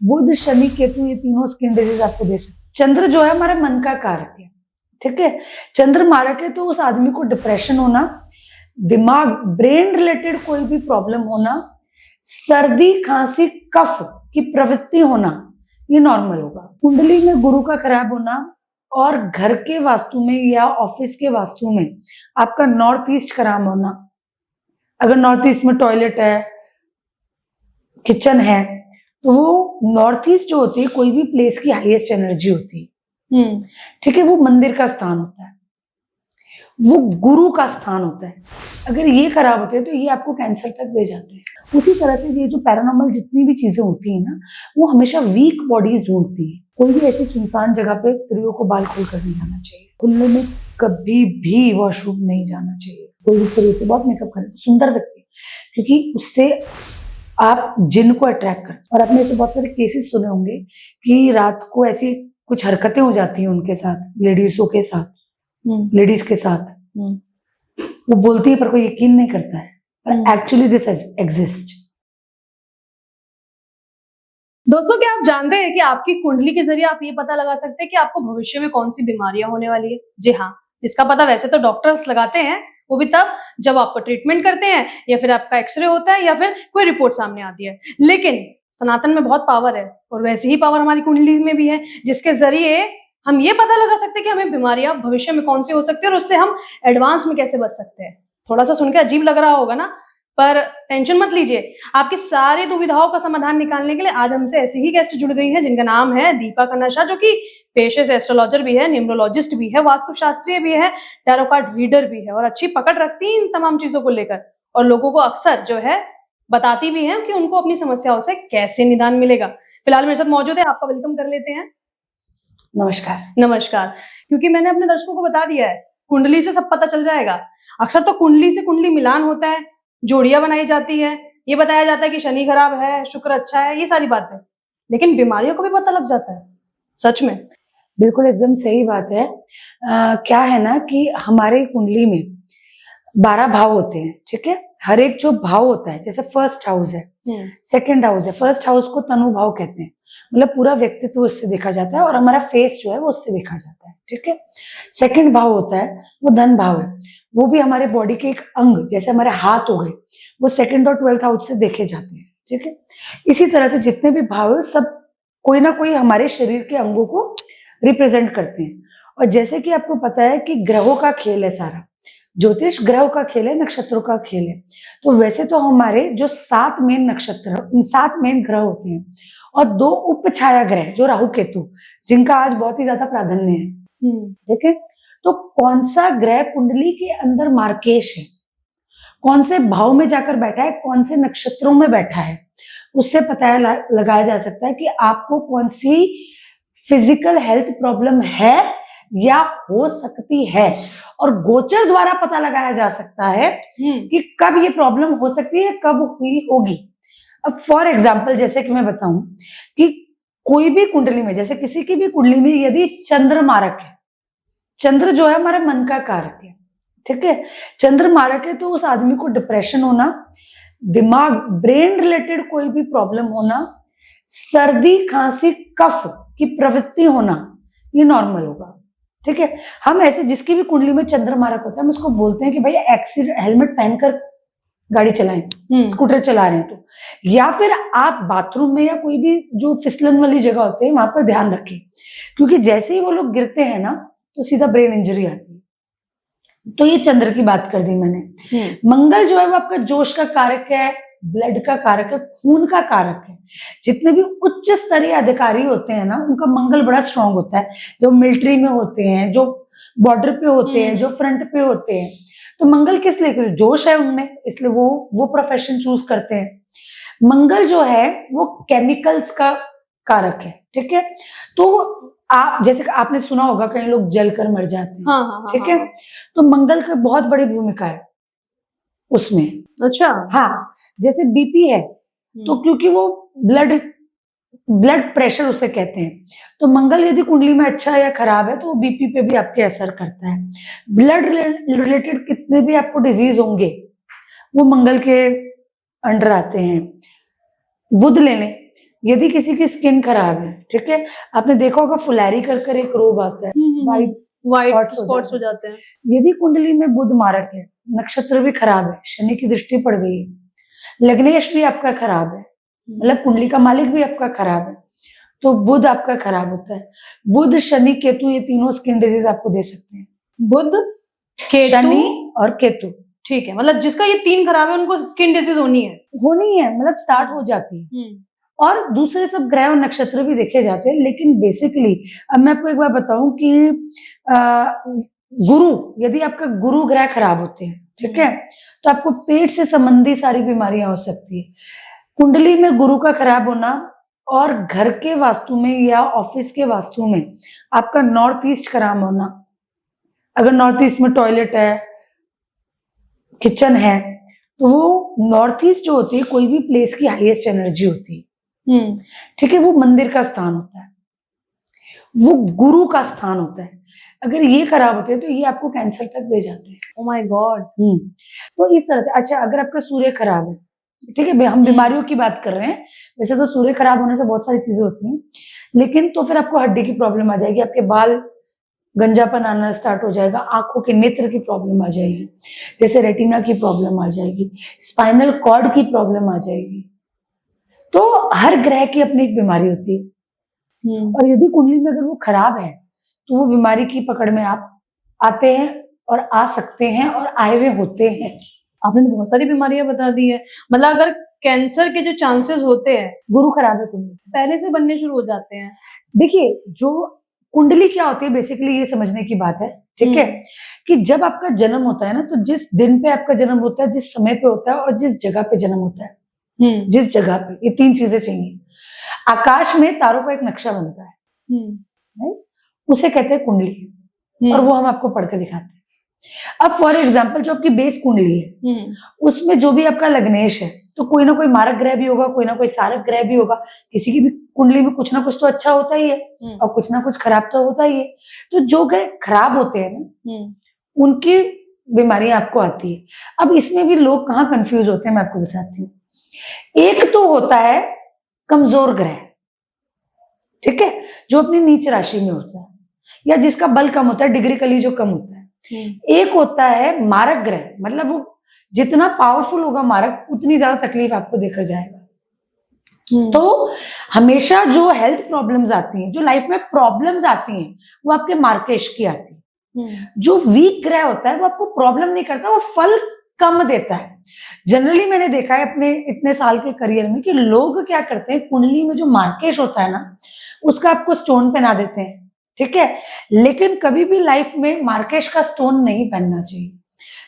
बुध, शनि, केतु, ये तीनों skin disease आपको दे सकते। चंद्र जो है हमारे मन का कारक है, ठीक है। चंद्र मारक है तो उस आदमी को डिप्रेशन होना, दिमाग ब्रेन रिलेटेड कोई भी प्रॉब्लम होना, सर्दी, खांसी, कफ की प्रवृत्ति होना, ये नॉर्मल होगा। कुंडली में गुरु का खराब होना और घर के वास्तु में या ऑफिस के वास्तु में आपका नॉर्थ ईस्ट खराब होना, अगर नॉर्थ ईस्ट में टॉयलेट है, किचन है, तो वो नॉर्थ ईस्ट जो होती है कोई भी प्लेस की हाईएस्ट एनर्जी होती है, ठीक है। वो मंदिर का स्थान होता है, वो गुरु का स्थान होता है। अगर ये खराब होते हैं तो ये आपको कैंसर तक दे जाते हैं। उसी तरह से ये जो पैरानॉर्मल जितनी भी चीजें होती है ना, वो हमेशा वीक बॉडीज ढूंढती है। कोई भी ऐसी सुनसान जगह पे स्त्रियों को बाल खोलकर नहीं जाना चाहिए, खुले में कभी भी वॉशरूम नहीं जाना चाहिए। कोई भी स्त्री होती है बहुत मेकअप करे तो सुंदर दिखती है, क्योंकि उससे आप जिन को अट्रैक्ट करते हैं। और आपने ऐसे बहुत सारे केसेस सुने होंगे कि रात को ऐसी कुछ हरकतें हो जाती हैं उनके साथ, लेडीजों के साथ, लेडीज के साथ, वो बोलती है पर कोई यकीन नहीं करता है, पर एक्चुअली दिस एग्जिस्ट। दोस्तों, क्या आप जानते हैं कि आपकी कुंडली के जरिए आप ये पता लगा सकते हैं कि आपको भविष्य में कौन सी बीमारियां होने वाली है? जी हाँ, इसका पता वैसे तो डॉक्टर्स लगाते हैं, वो भी तब जब आपको ट्रीटमेंट करते हैं या फिर आपका एक्सरे होता है या फिर कोई रिपोर्ट सामने आती है। लेकिन सनातन में बहुत पावर है और वैसी ही पावर हमारी कुंडली में भी है, जिसके जरिए हम ये पता लगा सकते हैं कि हमें बीमारियां भविष्य में कौन सी हो सकती है और उससे हम एडवांस में कैसे बच सकते हैं। थोड़ा सा सुनकर अजीब लग रहा होगा ना, पर टेंशन मत लीजिए। आपकी सारी दुविधाओं का समाधान निकालने के लिए आज हमसे ऐसी ही गेस्ट जुड़ गई है, जिनका नाम है दीपा कन्नशा, जो कि पेशे से एस्ट्रोलॉजर भी है, न्यूमरोलॉजिस्ट भी है, वास्तुशास्त्रीय भी है, टैरो कार्ड रीडर भी है और अच्छी पकड़ रखती है इन तमाम चीजों को लेकर। और लोगों को अक्सर जो है बताती भी है कि उनको अपनी समस्याओं से कैसे निदान मिलेगा। फिलहाल मेरे साथ मौजूद है, आपका वेलकम कर लेते हैं। नमस्कार। नमस्कार। क्योंकि मैंने अपने दर्शकों को बता दिया है, कुंडली से सब पता चल जाएगा। अक्सर तो कुंडली से कुंडली मिलान होता है, जोड़ियां बनाई जाती है, ये बताया जाता है कि शनि खराब है, शुक्र अच्छा है, ये सारी बातें, लेकिन बीमारियों को भी पता लग जाता है। सच में? बिल्कुल एकदम सही बात है। क्या है ना कि हमारे कुंडली में 12 भाव होते हैं, ठीक है। हर एक जो भाव होता है, जैसे फर्स्ट हाउस है, सेकंड हाउस है। फर्स्ट हाउस को तनु भाव कहते हैं, मतलब पूरा व्यक्तित्व उससे देखा जाता है और हमारा फेस जो है वो उससे देखा जाता है, ठीक है। सेकंड भाव होता है वो धन भाव है, वो भी हमारे बॉडी के एक अंग, जैसे हमारे हाथ हो गए, वो सेकंड और 12th हाउस से देखे जाते हैं, ठीक है। इसी तरह से जितने भी भाव है सब कोई ना कोई हमारे शरीर के अंगों को रिप्रेजेंट करते हैं। और जैसे कि आपको पता है कि ग्रहों का खेल है सारा, ज्योतिष ग्रहों का खेल है, नक्षत्रों का खेल है। तो वैसे तो हमारे जो 7 मेन नक्षत्र, 7 मेन ग्रह होते हैं और 2 उप छाया ग्रह जो राहु केतु, जिनका आज बहुत ही ज्यादा प्राधान्य है, ठीक है। तो कौन सा ग्रह कुंडली के अंदर मार्केश है, कौन से भाव में जाकर बैठा है, कौन से नक्षत्रों में बैठा है, उससे पता लगाया जा सकता है कि आपको कौन सी फिजिकल हेल्थ प्रॉब्लम है या हो सकती है। और गोचर द्वारा पता लगाया जा सकता है कि कब ये प्रॉब्लम हो सकती है, कब हुई होगी। अब फॉर एग्जाम्पल जैसे कि मैं बताऊं कि कोई भी कुंडली में, जैसे किसी की भी कुंडली में यदि चंद्र मारक है, चंद्र जो है हमारे मन का कारक है, ठीक है। चंद्र मारक है तो उस आदमी को डिप्रेशन होना, दिमाग ब्रेन रिलेटेड कोई भी प्रॉब्लम होना, सर्दी, खांसी, कफ की प्रवृत्ति होना, ये नॉर्मल होगा, ठीक है। हम ऐसे जिसकी भी कुंडली में चंद्र मारक होता है, हम उसको बोलते हैं कि भाई एक्सीडेंट, हेलमेट पहनकर गाड़ी चलाएं, स्कूटर चला रहे हैं तो, या फिर आप बाथरूम में या कोई भी जो फिसलन वाली जगह होते हैं वहां पर ध्यान रखें, क्योंकि जैसे ही वो लोग गिरते हैं ना तो सीधा ब्रेन इंजरी आती है। तो ये चंद्र की बात कर दी मैंने। मंगल जो है वो आपका जोश का कारक है, ब्लड का कारक है, खून का कारक है। जितने भी उच्च स्तरीय अधिकारी होते हैं ना, उनका मंगल बड़ा स्ट्रांग होता है। जो मिलिट्री में होते हैं, जो बॉर्डर पे होते हैं, जो फ्रंट पे होते हैं, तो मंगल किस लिए? जोश है उनमें, इसलिए वो प्रोफेशन चूज करते हैं। मंगल जो है वो केमिकल्स का कारक है, ठीक है। तो आप जैसे आपने सुना होगा कई लोग जलकर मर जाते हैं, हाँ, ठीक है। तो मंगल की बहुत बड़ी भूमिका है उसमें। अच्छा। हाँ, जैसे बीपी है तो क्योंकि वो ब्लड प्रेशर उसे कहते हैं, तो मंगल यदि कुंडली में अच्छा या खराब है तो वो बीपी पे भी आपके असर करता है। ब्लड रिलेटेड कितने भी आपको डिजीज होंगे वो मंगल के अंडर आते हैं। बुध ले लें यदि किसी की स्किन खराब है, ठीक है, आपने देखा होगा फुलैरी कर एक रोग आता है, वाइट व्हाइट स्पॉट्स हो स्पॉट्स जाते हो जाते हैं। हैं। यदि कुंडली में बुध मारक है, नक्षत्र भी खराब है, शनि की दृष्टि पड़ गई है, लग्नेश भी आपका खराब है, मतलब कुंडली का मालिक भी आपका खराब है, तो बुध आपका खराब होता है। बुध, शनि, केतु ये तीनों स्किन डिजीज आपको दे सकते हैं। बुध, केतु, शनि और केतु ठीक है, मतलब जिसका ये 3 खराब है उनको स्किन डिजीज होनी है। होनी है, मतलब स्टार्ट हो जाती है। और दूसरे सब ग्रह और नक्षत्र भी देखे जाते हैं, लेकिन बेसिकली अब मैं आपको एक बार बताऊं कि गुरु, यदि आपका गुरु ग्रह खराब होते हैं, ठीक है, तो आपको पेट से संबंधी सारी बीमारियां हो सकती है। कुंडली में गुरु का खराब होना और घर के वास्तु में या ऑफिस के वास्तु में आपका नॉर्थ ईस्ट खराब होना, अगर नॉर्थ ईस्ट में टॉयलेट है, किचन है, तो वो नॉर्थ ईस्ट जो होती है कोई भी प्लेस की हाईएस्ट एनर्जी होती है, ठीक है, वो मंदिर का स्थान होता है, वो गुरु का स्थान होता है। अगर ये खराब होते हैं तो ये आपको कैंसर तक दे जाते हैं। Oh my God. तो इस तरह से। अच्छा, अगर आपका सूर्य खराब है, ठीक है, हम बीमारियों की बात कर रहे हैं, वैसे तो सूर्य खराब होने से बहुत सारी चीजें होती हैं, लेकिन तो फिर आपको हड्डी की प्रॉब्लम आ जाएगी, आपके बाल गंजापन आना स्टार्ट हो जाएगा, आंखों के नेत्र की प्रॉब्लम आ जाएगी, जैसे रेटिना की प्रॉब्लम आ जाएगी, स्पाइनल कॉर्ड की प्रॉब्लम आ जाएगी। तो हर ग्रह की अपनी एक बीमारी होती है, और यदि कुंडली में अगर वो खराब है तो वो बीमारी की पकड़ में आप आते हैं और आ सकते हैं और आए हुए होते हैं। आपने तो बहुत सारी बीमारियां बता दी है। मतलब अगर कैंसर के जो चांसेस होते हैं, गुरु खराब है कुंडली, पहले से बनने शुरू हो जाते हैं। देखिए, जो कुंडली क्या होती है बेसिकली ये समझने की बात है, ठीक है, कि जब आपका जन्म होता है ना, तो जिस दिन पे आपका जन्म होता है, जिस समय पे होता है और जिस जगह पे जन्म होता है, जिस जगह पे, ये 3 चीजें चाहिए। आकाश में तारों का एक नक्शा बनता है, उसे कहते हैं कुंडली, और वो हम आपको पढ़ के दिखाते हैं। अब फॉर एग्जाम्पल जो आपकी बेस कुंडली है, उसमें जो भी आपका लग्नेश है, तो कोई ना कोई मारक ग्रह भी होगा, कोई ना कोई सारक ग्रह भी होगा। किसी की भी कुंडली में कुछ ना कुछ तो अच्छा होता ही है, और कुछ ना कुछ खराब तो होता ही है। तो जो ग्रह खराब होते हैं ना, उनकी बीमारियां आपको आती है। अब इसमें भी लोग कहाँ कंफ्यूज होते हैं, मैं आपको बताती हूँ। एक तो होता है कमजोर ग्रह, ठीक है, जो अपनी नीच राशि में होता है, या जिसका बल कम होता है, डिग्रिकली जो कम होता है। एक होता है मारक ग्रह, मतलब वो जितना पावरफुल होगा मारक, उतनी ज्यादा तकलीफ आपको देकर जाएगा। तो हमेशा जो हेल्थ प्रॉब्लम्स आती हैं, जो लाइफ में प्रॉब्लम्स आती हैं, वो आपके मार्केश की आती है। जो वीक ग्रह होता है वो आपको प्रॉब्लम नहीं करता, वो फल कम देता है। जनरली मैंने देखा है अपने इतने साल के करियर में कि लोग क्या करते हैं, कुंडली में जो मार्केश होता है ना, उसका आपको स्टोन पहना देते हैं, ठीक है, लेकिन कभी भी लाइफ में मार्केश का स्टोन नहीं पहनना चाहिए।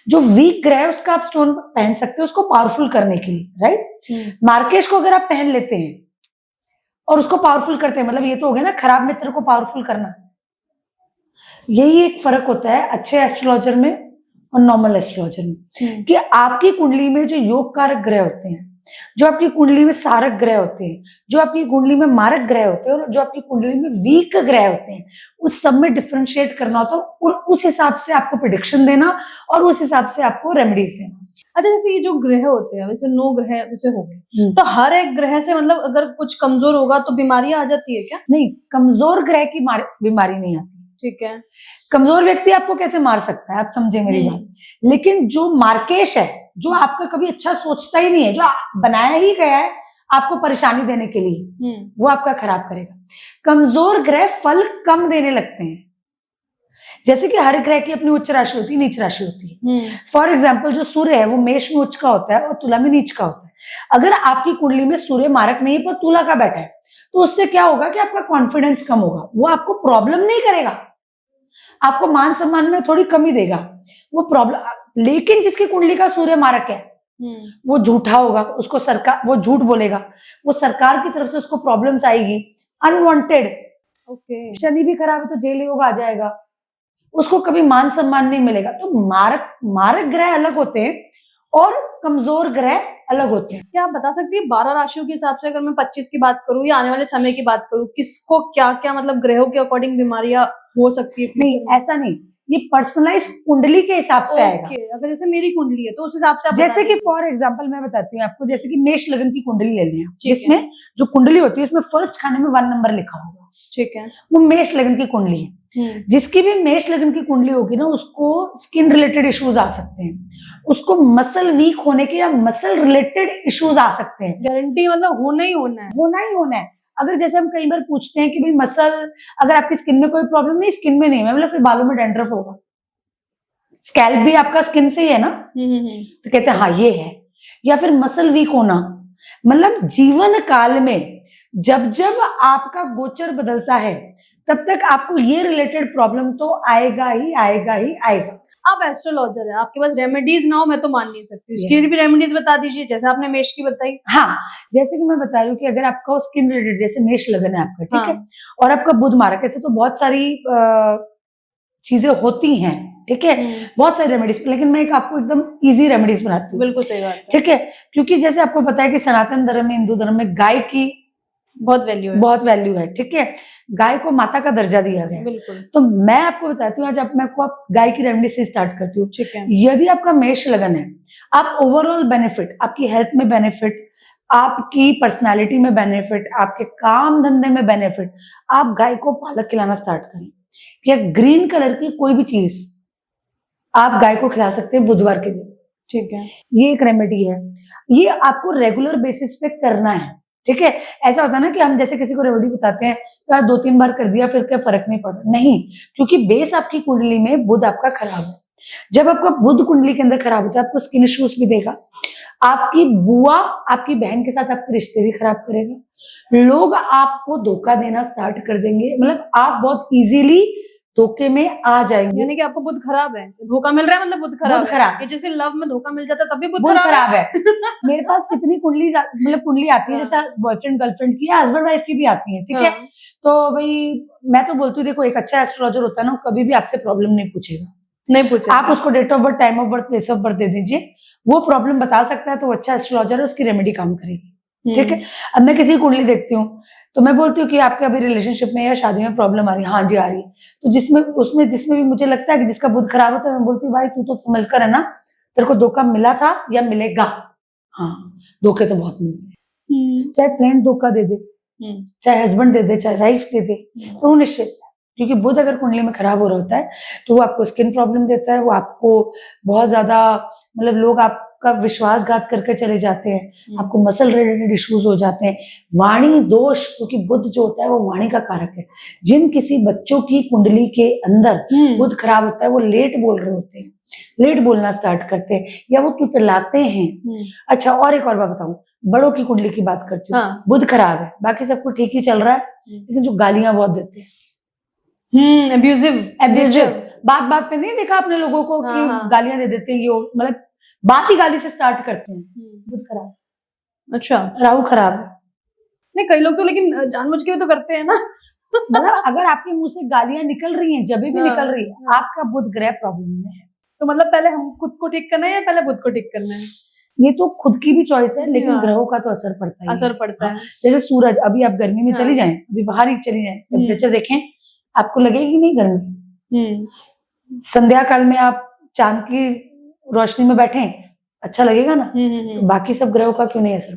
जो वीक ग्रह है उसका आप स्टोन पहन सकते हो उसको पावरफुल करने के लिए, राइट। मार्केश को अगर आप पहन लेते हैं और उसको पावरफुल करते हैं, मतलब ये तो हो गया ना खराब मित्र को पावरफुल करना। यही एक फर्क होता है अच्छे एस्ट्रोलॉजर में और नॉर्मल एस्ट्रोलॉजर में, कि आपकी कुंडली में जो योग कारक ग्रह होते हैं, जो आपकी कुंडली में सारक ग्रह होते हैं, जो आपकी कुंडली में मारक ग्रह होते हैं, और जो आपकी कुंडली में वीक ग्रह होते हैं, उस सब में डिफरेंशिएट करना होता है, और उस हिसाब से आपको प्रेडिक्शन देना और उस हिसाब से आपको रेमेडीज देना। अच्छा, जैसे ये जो ग्रह होते हैं, वैसे 9 ग्रह जैसे हो गए, तो हर एक ग्रह से मतलब अगर कुछ कमजोर होगा तो बीमारियां आ जाती है क्या? नहीं, कमजोर ग्रह की बीमारी नहीं आती, ठीक है। कमजोर व्यक्ति आपको कैसे मार सकता है, आप समझे मेरी बात। लेकिन जो मार्केश है, जो आपका कभी अच्छा सोचता ही नहीं है, जो बनाया ही गया है आपको परेशानी देने के लिए, वो आपका खराब करेगा। कमजोर ग्रह फल कम देने लगते हैं। जैसे कि हर ग्रह की अपनी उच्च राशि होती है, नीच राशि होती है। फॉर एग्जाम्पल जो सूर्य है वो मेष में उच्च का होता है और तुला में नीच का होता है। अगर आपकी कुंडली में सूर्य मारक नहीं पर तुला का बैठा है, तो उससे क्या होगा कि आपका कॉन्फिडेंस कम होगा। वो आपको प्रॉब्लम नहीं करेगा, आपको मान सम्मान में थोड़ी कमी देगा वो प्रॉब्लम। लेकिन जिसकी कुंडली का सूर्य मारक है वो झूठा होगा, उसको सरकार, वो झूठ बोलेगा, वो सरकार की तरफ से उसको प्रॉब्लम्स आएगी अनवांटेड। ओके। शनि भी खराब है तो जेल योग आ जाएगा, उसको कभी मान सम्मान नहीं मिलेगा। तो मारक ग्रह अलग होते हैं और कमजोर ग्रह अलग होते हैं। क्या आप बता सकती है 12 राशियों के हिसाब से, अगर मैं 25 की बात करूं या आने वाले समय की बात करूं, किसको क्या क्या मतलब ग्रहों के अकॉर्डिंग बीमारियां हो सकती है? नहीं, ऐसा नहीं, ये पर्सनलाइज कुंडली के हिसाब से आएगा। ओके, अगर जैसे मेरी कुंडली है तो उस हिसाब से आप जैसे बता कि दीजिए। फॉर एग्जांपल मैं बताती हूँ आपको, जैसे कि मेष लगन की कुंडली ले लें आप, ठीक है। जिसमें जो कुंडली होती है उसमें फर्स्ट खाने में 1 नंबर लिखा होगा, ठीक है। वो मेष लगन की कुंडली है। जिसकी भी मेष लगन की कुंडली होगी ना, उसको स्किन रिलेटेड इश्यूज आ सकते हैं, उसको मसल वीक होने के या मसल रिलेटेड इश्यूज आ सकते हैं। गारंटी मतलब होना ही होना है। होना ही होना है। अगर जैसे हम कई बार पूछते हैं कि भाई मसल, अगर आपकी स्किन में कोई प्रॉब्लम नहीं, स्किन में नहीं है, मतलब फिर बालों में डैंड्रफ होगा, स्कैल्प भी आपका स्किन से ही है ना, तो कहते हैं हाँ ये है। या फिर मसल वीक होना, मतलब जीवन काल में जब जब आपका गोचर बदलता है तब तक आपको ये रिलेटेड प्रॉब्लम तो आएगा ही आएगा ही आएगा। आप एस्ट्रोलॉजर है, आपके पास रेमेडीज ना हो मैं तो मान नहीं सकती, Yes. उसकी भी रेमेडीज बता दीजिए जैसे आपने मेष की बताई। हाँ, जैसे कि मैं बता रही हूँ कि अगर आपका स्किन रिलेटेड, जैसे मेष लगन है आपका, ठीक है, हाँ। और आपका बुध मारक, ऐसे तो बहुत सारी चीजें होती हैं, ठीक है, बहुत सारी रेमेडीज, लेकिन मैं एक आपको एकदम इजी रेमेडीज बनाती हूँ। बिल्कुल सही बात है। ठीक है, क्योंकि जैसे आपको पता है कि सनातन धर्म में, हिंदू धर्म में गाय की बहुत वैल्यू है। बहुत वैल्यू है, ठीक है, गाय को माता का दर्जा दिया गया है। बिल्कुल। तो मैं आपको बताती हूँ, आज मैं आपको गाय की रेमेडी से स्टार्ट करती हूँ। ठीक है। यदि आपका मेष लगन है, आप ओवरऑल बेनिफिट, आपकी हेल्थ में बेनिफिट, आपकी पर्सनालिटी में बेनिफिट, आपके काम धंधे में बेनिफिट, आप गाय को पालक खिलाना स्टार्ट करें, या ग्रीन कलर की कोई भी चीज आप गाय को खिला सकते हैं बुधवार के दिन। ठीक है। ये एक रेमेडी है, ये आपको रेगुलर बेसिस पे करना है। ठीक है, ऐसा होता है ना कि हम जैसे किसी को रेमेडी बताते हैं तो आज 2-3 बार कर दिया फिर क्या फर्क नहीं पड़ा, नहीं, क्योंकि बेस आपकी कुंडली में बुध आपका खराब है। जब आपका बुध कुंडली के अंदर खराब होता है, आपको स्किन इश्यूज भी देगा, आपकी बुआ आपकी बहन के साथ आपके रिश्ते भी खराब करेगा, लोग आपको धोखा देना स्टार्ट कर देंगे, मतलब आप बहुत इजीली धोखे में आ जाएंगे। यानी कि आपको बुध खराब है, धोखा मिल रहा है मतलब बुध खराब बुध खराब है। ये जैसे लव में धोखा मिल जाता है तब भी बुध बुध खराब है। है। मेरे पास कितनी कुंडली मतलब कुंडली आती है, जैसे बॉयफ्रेंड गर्लफ्रेंड की या हस्बैंड वाइफ की भी आती है, ठीक है, हाँ। तो भाई मैं तो बोलती हूँ देखो, एक अच्छा एस्ट्रोलॉजर होता है ना, कभी भी आपसे प्रॉब्लम नहीं पूछेगा, नहीं पूछा। आप उसको date of birth, time of birth, place of birth दे दीजिए, वो प्रॉब्लम बता सकता है, तो अच्छा एस्ट्रोलॉजर है, उसकी रेमेडी काम करेगी। ठीक है, अब मैं किसी की कुंडली देखती हूँ तो मैं बोलती हूँ कि आपके अभी रिलेशनशिप में या शादी में प्रॉब्लम आ रही है, हाँ जी आ रही है, तो जिसमें भी मुझे लगता है कि जिसका बुध खराब होता है, मैं बोलती हूँ भाई तू तो समझ कर है ना, तेरे को धोखा मिला था या मिलेगा। हाँ, धोखे तो बहुत मिलते हैं, चाहे फ्रेंड धोखा दे दे, चाहे हस्बैंड दे दे, चाहे वाइफ दे दे, तो वो निश्चित है, क्योंकि बुध अगर कुंडली में खराब हो रहा होता है तो वो आपको स्किन प्रॉब्लम देता है, वो आपको बहुत ज्यादा, मतलब लोग आपका विश्वासघात करके चले जाते हैं, आपको मसल रिलेटेड इश्यूज हो जाते हैं, वाणी दोष, क्योंकि बुध जो होता है वो वाणी का कारक है। जिन किसी बच्चों की कुंडली के अंदर बुध खराब होता है, वो लेट बोल रहे होते हैं, लेट बोलना स्टार्ट करते हैं, या वो तुतलाते हैं। अच्छा, और एक और बात बताऊं, बड़ों की कुंडली की बात करती हूँ, बुध खराब है, बाकी सब कुछ ठीक ही चल रहा है, लेकिन जो गालियां बहुत देते हैं, एब्यूजिव, बात बात पे नहीं देखा आपने लोगों को कि गालियां दे देते हैं, ये मतलब बात ही गाली से स्टार्ट करते हैं, बुध खराब। अच्छा, राहु खराब है। नहीं, कई लोग तो लेकिन जानबूझ के भी तो करते हैं ना। मतलब अगर आपके मुंह से गालियां निकल रही हैं, जब भी निकल रही है, आपका बुध ग्रह प्रॉब्लम में है। तो मतलब पहले हम खुद को ठीक करना है या पहले बुध को ठीक करना है? ये तो खुद की भी चॉइस है, लेकिन ग्रहों का तो असर पड़ता है। असर पड़ता है। जैसे सूरज, अभी आप गर्मी में चली जाएं, अभी बाहर ही चली जाएं, टेम्परेचर देखें, आपको लगेगी नहीं गर्मी। संध्या काल में आप चांद की रोशनी में बैठे, अच्छा लगेगा ना। तो बाकी सब ग्रहों का क्यों नहीं असर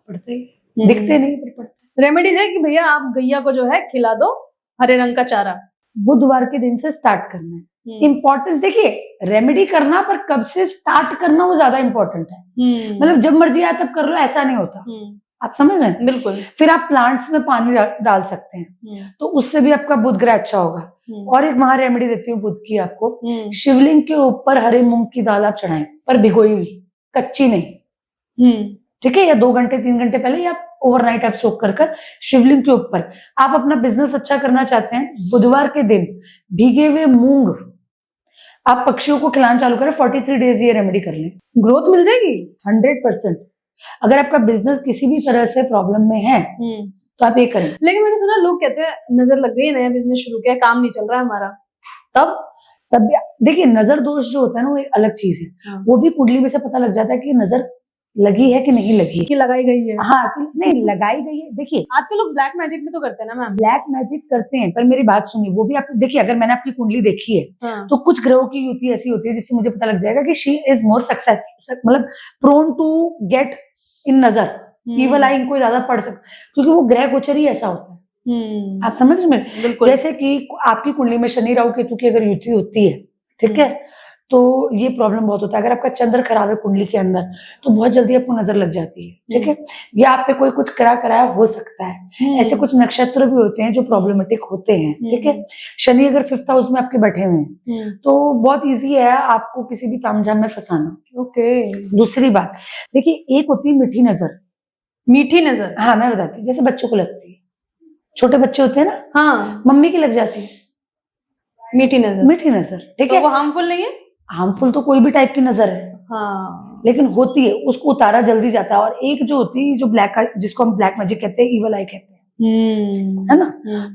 पड़ता है, दिखते नहीं पर पड़ता। रेमेडीज है कि भैया आप गैया को जो है खिला दो हरे रंग का चारा, बुधवार के दिन से स्टार्ट करना है। इम्पोर्टेंस देखिए, रेमेडी करना पर कब से स्टार्ट करना वो ज्यादा इंपॉर्टेंट है। मतलब जब मर्जी आए तब कर लो, ऐसा नहीं होता, आप समझ रहे हैं? बिल्कुल। फिर आप प्लांट्स में पानी डाल सकते हैं, तो उससे भी आपका बुध ग्रह अच्छा होगा। और एक महा रेमेडी देती हूँ बुध की आपको, शिवलिंग के ऊपर हरे मूंग की दाल आप चढ़ाएं, पर भिगोई हुई, कच्ची नहीं, ठीक है, या 2 घंटे 3 घंटे पहले, या ओवरनाइट आप सोक कर शिवलिंग के ऊपर। आप अपना बिजनेस अच्छा करना चाहते हैं, बुधवार के दिन भीगे हुए मूंग आप पक्षियों को खिलाना चालू करें, 43 डेज ये रेमेडी कर लें, ग्रोथ मिल जाएगी 100%। अगर आपका बिजनेस किसी भी तरह से प्रॉब्लम में है तो आप ये करें। लेकिन मैंने सुना लोग कहते हैं नजर लग गई, नया बिजनेस शुरू किया, काम नहीं चल रहा है हमारा, तब देखिए, नजर दोष जो होता है ना, वो एक अलग चीज है। वो भी कुंडली में से पता लग जाता है कि नजर लगी है कि नहीं लगी है। कि लगाई गई है। हाँ कि नहीं लगाई गई है। देखिए आजकल लोग ब्लैक मैजिक भी तो करते हैं ना मैम। ब्लैक मैजिक करते हैं, पर मेरी बात सुनिए, वो भी आप देखिए, अगर मैंने आपकी कुंडली देखी है हाँ। तो कुछ ग्रहों की युति ऐसी होती है जिससे मुझे पता लग जाएगा कि शी इज मोर सक्सेस, मतलब प्रोन टू गेट इन नजर, ईवल आई इनको ज्यादा पढ़ सकते, क्योंकि वो ग्रह गोचर ही ऐसा होता है। आप समझ रहे हैं? बिल्कुल। जैसे कि आपकी कुंडली में शनि राहु केतु की अगर युति होती है, ठीक है, तो ये प्रॉब्लम बहुत होता है। अगर आपका चंद्र खराब है कुंडली के अंदर तो बहुत जल्दी आपको नजर लग जाती है, ठीक है, या आप पे कोई कुछ कराया हो सकता है। ऐसे कुछ नक्षत्र भी होते हैं जो प्रॉब्लमेटिक होते हैं, ठीक है। शनि अगर 5th हाउस में आपके बैठे हुए हैं तो बहुत इजी है आपको किसी भी तामझाम में फंसाना। ओके। दूसरी बात देखिए, एक होती है मीठी नजर। मीठी नजर, हाँ मैं बताती हूँ, जैसे बच्चों को लगती है, छोटे बच्चे होते हैं ना, हाँ, मम्मी की लग जाती है मीठी नजर। मीठी नजर, ठीक तो है। वो हार्मफुल नहीं है? हार्मफुल तो कोई भी टाइप की नजर है, हाँ। लेकिन होती है, उसको उतारा जल्दी जाता है। और एक जो होती है जो ब्लैक, जिसको हम ब्लैक मैजिक कहते हैं, ईवल आई कहते हैं, है ना,